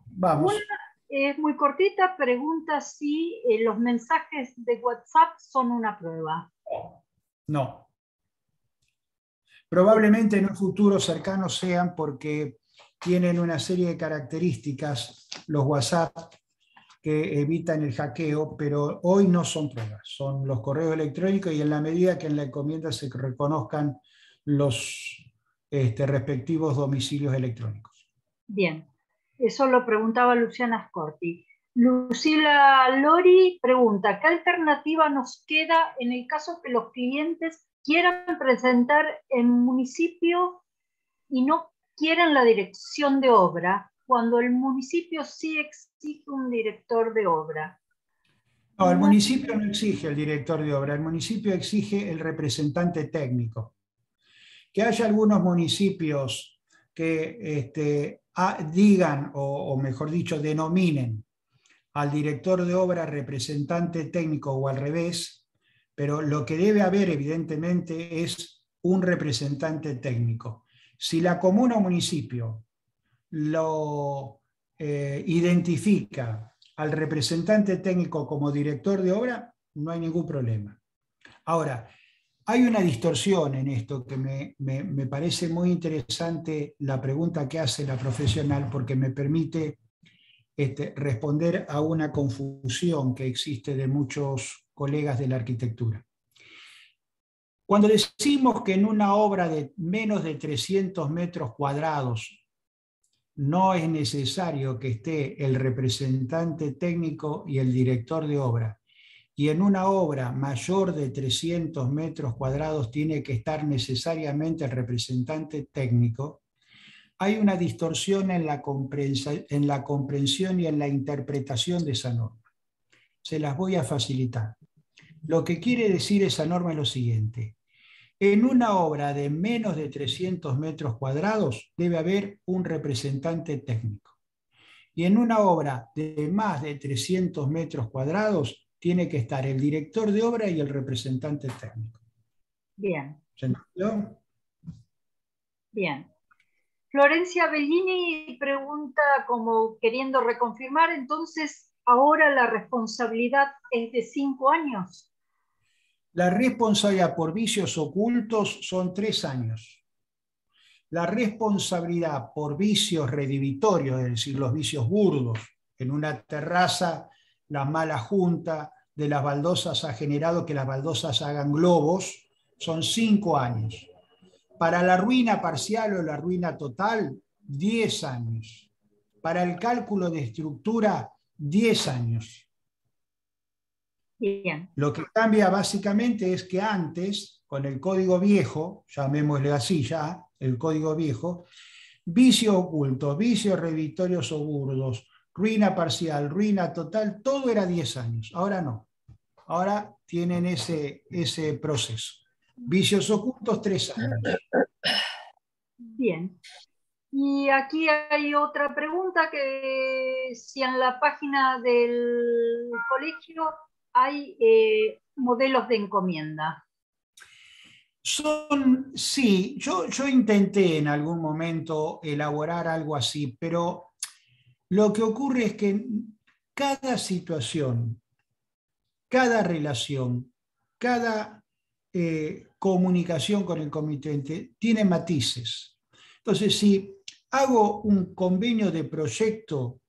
Vamos. Una es muy cortita, pregunta si los mensajes de WhatsApp son una prueba. No. Probablemente en un futuro cercano sean, porque tienen una serie de características los WhatsApp que evitan el hackeo, pero hoy no son pruebas, son los correos electrónicos, y en la medida que en la encomienda se reconozcan los respectivos domicilios electrónicos. Bien, eso lo preguntaba Luciana Scorti. Lucila Lori pregunta, ¿qué alternativa nos queda en el caso que los clientes quieran presentar en municipio y no quieran la dirección de obra, cuando el municipio sí exige un director de obra? No, el municipio no exige el director de obra, el municipio exige el representante técnico. Que haya algunos municipios que digan, o mejor dicho, denominen al director de obra representante técnico o al revés, pero lo que debe haber evidentemente es un representante técnico. Si la comuna o municipio lo identifica al representante técnico como director de obra, no hay ningún problema. Ahora, hay una distorsión en esto que me parece muy interesante la pregunta que hace la profesional, porque me permite responder a una confusión que existe de muchos colegas de la arquitectura. Cuando decimos que en una obra de menos de 300 metros cuadrados no es necesario que esté el representante técnico y el director de obra, y en una obra mayor de 300 metros cuadrados tiene que estar necesariamente el representante técnico, hay una distorsión en la comprensión y en la interpretación de esa norma. Se las voy a facilitar. Lo que quiere decir esa norma es lo siguiente. En una obra de menos de 300 metros cuadrados debe haber un representante técnico. Y en una obra de más de 300 metros cuadrados tiene que estar el director de obra y el representante técnico. Bien. ¿Se entendió? Bien. Florencia Bellini pregunta, como queriendo reconfirmar, entonces, ¿ahora la responsabilidad es de 5 años? La responsabilidad por vicios ocultos son 3 años. La responsabilidad por vicios redivitorios, es decir, los vicios burdos, en una terraza, la mala junta de las baldosas ha generado que las baldosas hagan globos, son 5 años. Para la ruina parcial o la ruina total, 10 años. Para el cálculo de estructura, 10 años. Bien. Lo que cambia básicamente es que antes, con el código viejo, llamémosle así ya, el código viejo, vicio oculto, vicios redivitorios o burdos, ruina parcial, ruina total, todo era 10 años. Ahora no. Ahora tienen ese proceso. Vicios ocultos, 3 años. Bien. Y aquí hay otra pregunta, que si en la página del colegio hay modelos de encomienda. Sí, yo intenté en algún momento elaborar algo así, pero lo que ocurre es que cada situación, cada relación, cada comunicación con el comitente tiene matices. Entonces, si hago un convenio de proyecto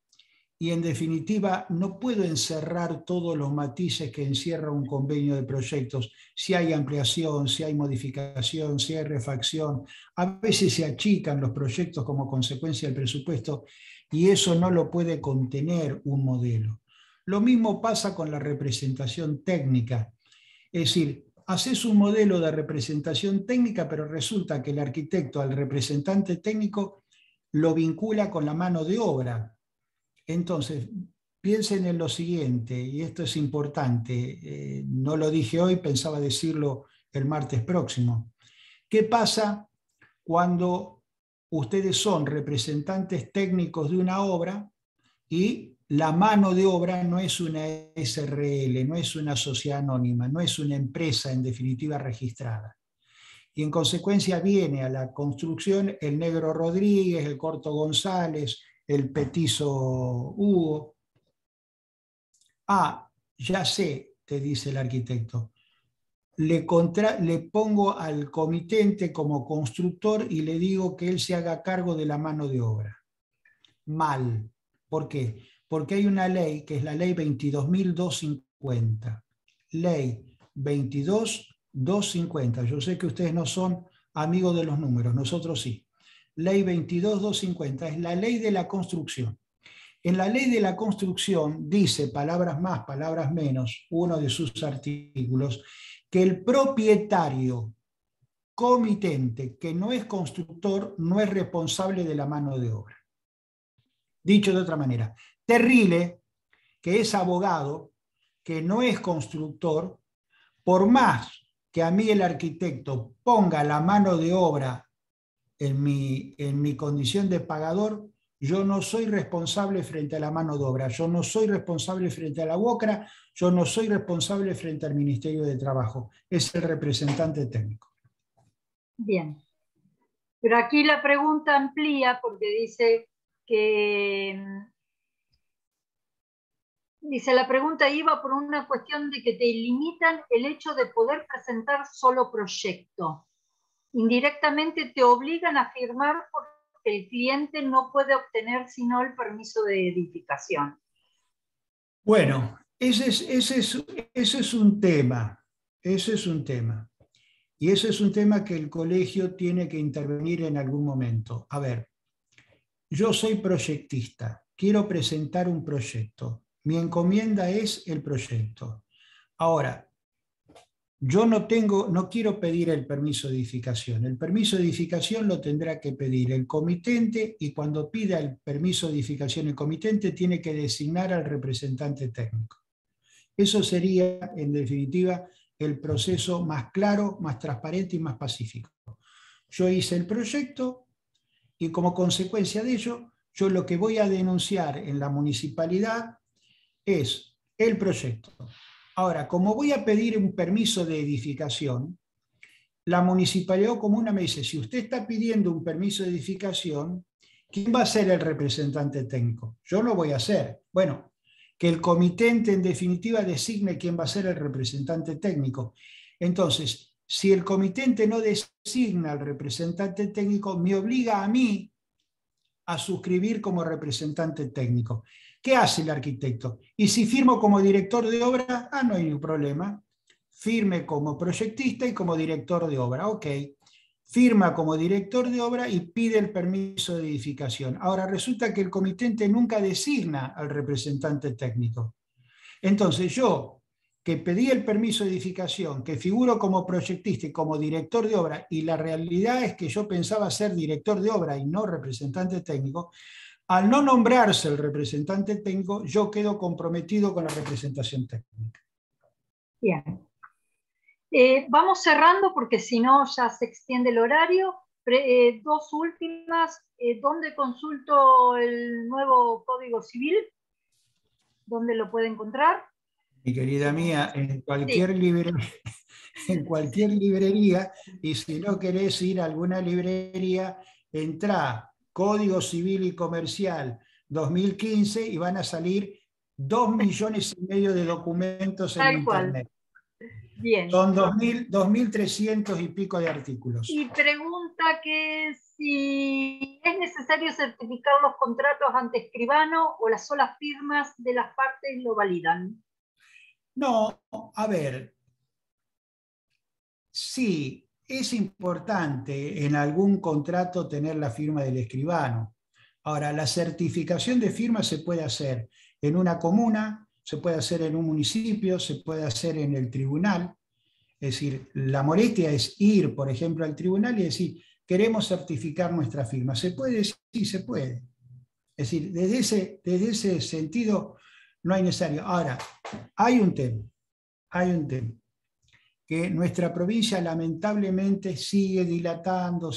y en definitiva no puedo encerrar todos los matices que encierra un convenio de proyectos, si hay ampliación, si hay modificación, si hay refacción, a veces se achican los proyectos como consecuencia del presupuesto y eso no lo puede contener un modelo. Lo mismo pasa con la representación técnica, es decir, haces un modelo de representación técnica, pero resulta que el arquitecto al representante técnico lo vincula con la mano de obra. Entonces, piensen en lo siguiente, y esto es importante, no lo dije hoy, pensaba decirlo el martes próximo. ¿Qué pasa cuando ustedes son representantes técnicos de una obra y la mano de obra no es una SRL, no es una sociedad anónima, no es una empresa en definitiva registrada? Y en consecuencia viene a la construcción el Negro Rodríguez, el Corto González, el Petizo Hugo. Ah, ya sé, te dice el arquitecto. Le pongo al comitente como constructor y le digo que él se haga cargo de la mano de obra. Mal. ¿Por qué? Porque hay una ley que es la ley 22.250. Ley 22.250. Yo sé que ustedes no son amigos de los números, nosotros sí. Ley 22.250 es la ley de la construcción. En la ley de la construcción dice, palabras más, palabras menos, uno de sus artículos, que el propietario comitente que no es constructor no es responsable de la mano de obra. Dicho de otra manera, Terrile, que es abogado, que no es constructor, por más que a mí el arquitecto ponga la mano de obra en mi condición de pagador, yo no soy responsable frente a la mano de obra, yo no soy responsable frente a la UOCRA, yo no soy responsable frente al Ministerio de Trabajo, es el representante técnico. Bien. Pero aquí la pregunta amplía porque dice que... Dice, la pregunta iba por una cuestión de que te limitan el hecho de poder presentar solo proyecto. Indirectamente te obligan a firmar porque el cliente no puede obtener sino el permiso de edificación. Bueno, ese es un tema. Ese es un tema. Y ese es un tema que el colegio tiene que intervenir en algún momento. A ver, yo soy proyectista, quiero presentar un proyecto. Mi encomienda es el proyecto. Ahora, yo no quiero pedir el permiso de edificación. El permiso de edificación lo tendrá que pedir el comitente, y cuando pida el permiso de edificación el comitente tiene que designar al representante técnico. Eso sería, en definitiva, el proceso más claro, más transparente y más pacífico. Yo hice el proyecto y como consecuencia de ello, yo lo que voy a denunciar en la municipalidad es el proyecto. Ahora, como voy a pedir un permiso de edificación, la municipalidad o comuna me dice, si usted está pidiendo un permiso de edificación, ¿quién va a ser el representante técnico? Yo lo voy a hacer. Bueno, que el comitente en definitiva designe quién va a ser el representante técnico. Entonces, si el comitente no designa al representante técnico, me obliga a mí a suscribir como representante técnico. ¿Qué hace el arquitecto? Y si firmo como director de obra, no hay ningún problema. Firme como proyectista y como director de obra. Ok. Firma como director de obra y pide el permiso de edificación. Ahora resulta que el comitente nunca designa al representante técnico. Entonces yo, que pedí el permiso de edificación, que figuro como proyectista y como director de obra, y la realidad es que yo pensaba ser director de obra y no representante técnico, al no nombrarse el representante técnico, yo quedo comprometido con la representación técnica. Bien. Vamos cerrando porque si no ya se extiende el horario. Dos últimas. ¿Dónde consulto el nuevo Código Civil? ¿Dónde lo puede encontrar? Mi querida mía, en cualquier librería, y si no querés ir a alguna librería, entrá Código Civil y Comercial 2015 y van a salir 2,5 millones de documentos en Tal Internet. Cual. Bien. Son 2.300 y pico de artículos. Y pregunta que si es necesario certificar los contratos ante escribano o las solas firmas de las partes lo validan. No, a ver, sí, es importante en algún contrato tener la firma del escribano. Ahora, la certificación de firma se puede hacer en una comuna, se puede hacer en un municipio, se puede hacer en el tribunal. Es decir, la molestia es ir, por ejemplo, al tribunal y decir, queremos certificar nuestra firma. ¿Se puede? Sí, se puede. Es decir, desde ese sentido no hay necesario. Ahora, hay un tema, que nuestra provincia lamentablemente sigue dilatando,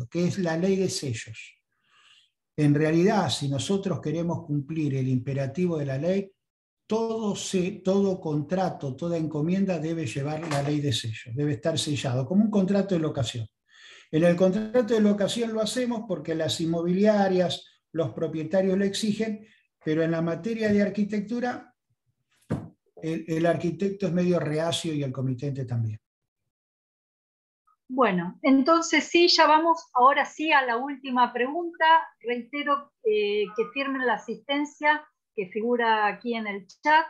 que es la ley de sellos. En realidad, si nosotros queremos cumplir el imperativo de la ley, todo contrato, toda encomienda debe llevar la ley de sellos, debe estar sellado, como un contrato de locación. En el contrato de locación lo hacemos porque las inmobiliarias, los propietarios lo exigen, pero en la materia de arquitectura, el arquitecto es medio reacio y el comitente también. Bueno, entonces sí, ya vamos ahora sí a la última pregunta. Reitero que firmen la asistencia que figura aquí en el chat.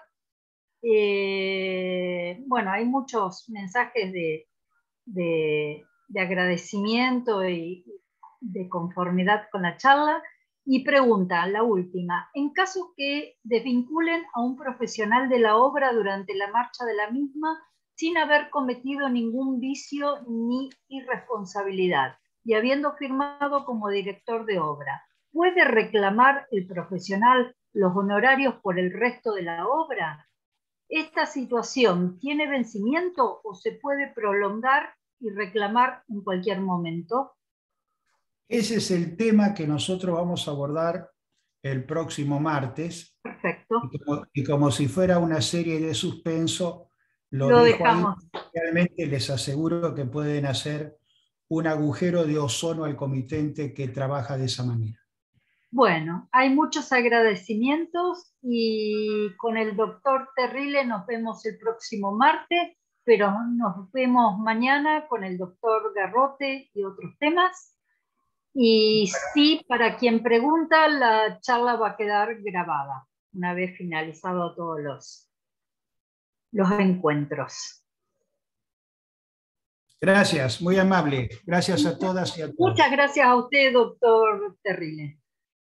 Bueno, hay muchos mensajes de agradecimiento y de conformidad con la charla. Y pregunta, la última, en caso que desvinculen a un profesional de la obra durante la marcha de la misma sin haber cometido ningún vicio ni irresponsabilidad y habiendo firmado como director de obra, ¿puede reclamar el profesional los honorarios por el resto de la obra? ¿Esta situación tiene vencimiento o se puede prolongar y reclamar en cualquier momento? Ese es el tema que nosotros vamos a abordar el próximo martes. Perfecto. Y como si fuera una serie de suspenso, lo dejamos. Ahí. Realmente les aseguro que pueden hacer un agujero de ozono al comitente que trabaja de esa manera. Bueno, hay muchos agradecimientos y con el doctor Terrile nos vemos el próximo martes, pero nos vemos mañana con el doctor Garrote y otros temas. Y sí, para quien pregunta, la charla va a quedar grabada una vez finalizados todos los encuentros. Gracias, muy amable. Gracias a todas y a todos. Muchas gracias a usted, doctor Terrile.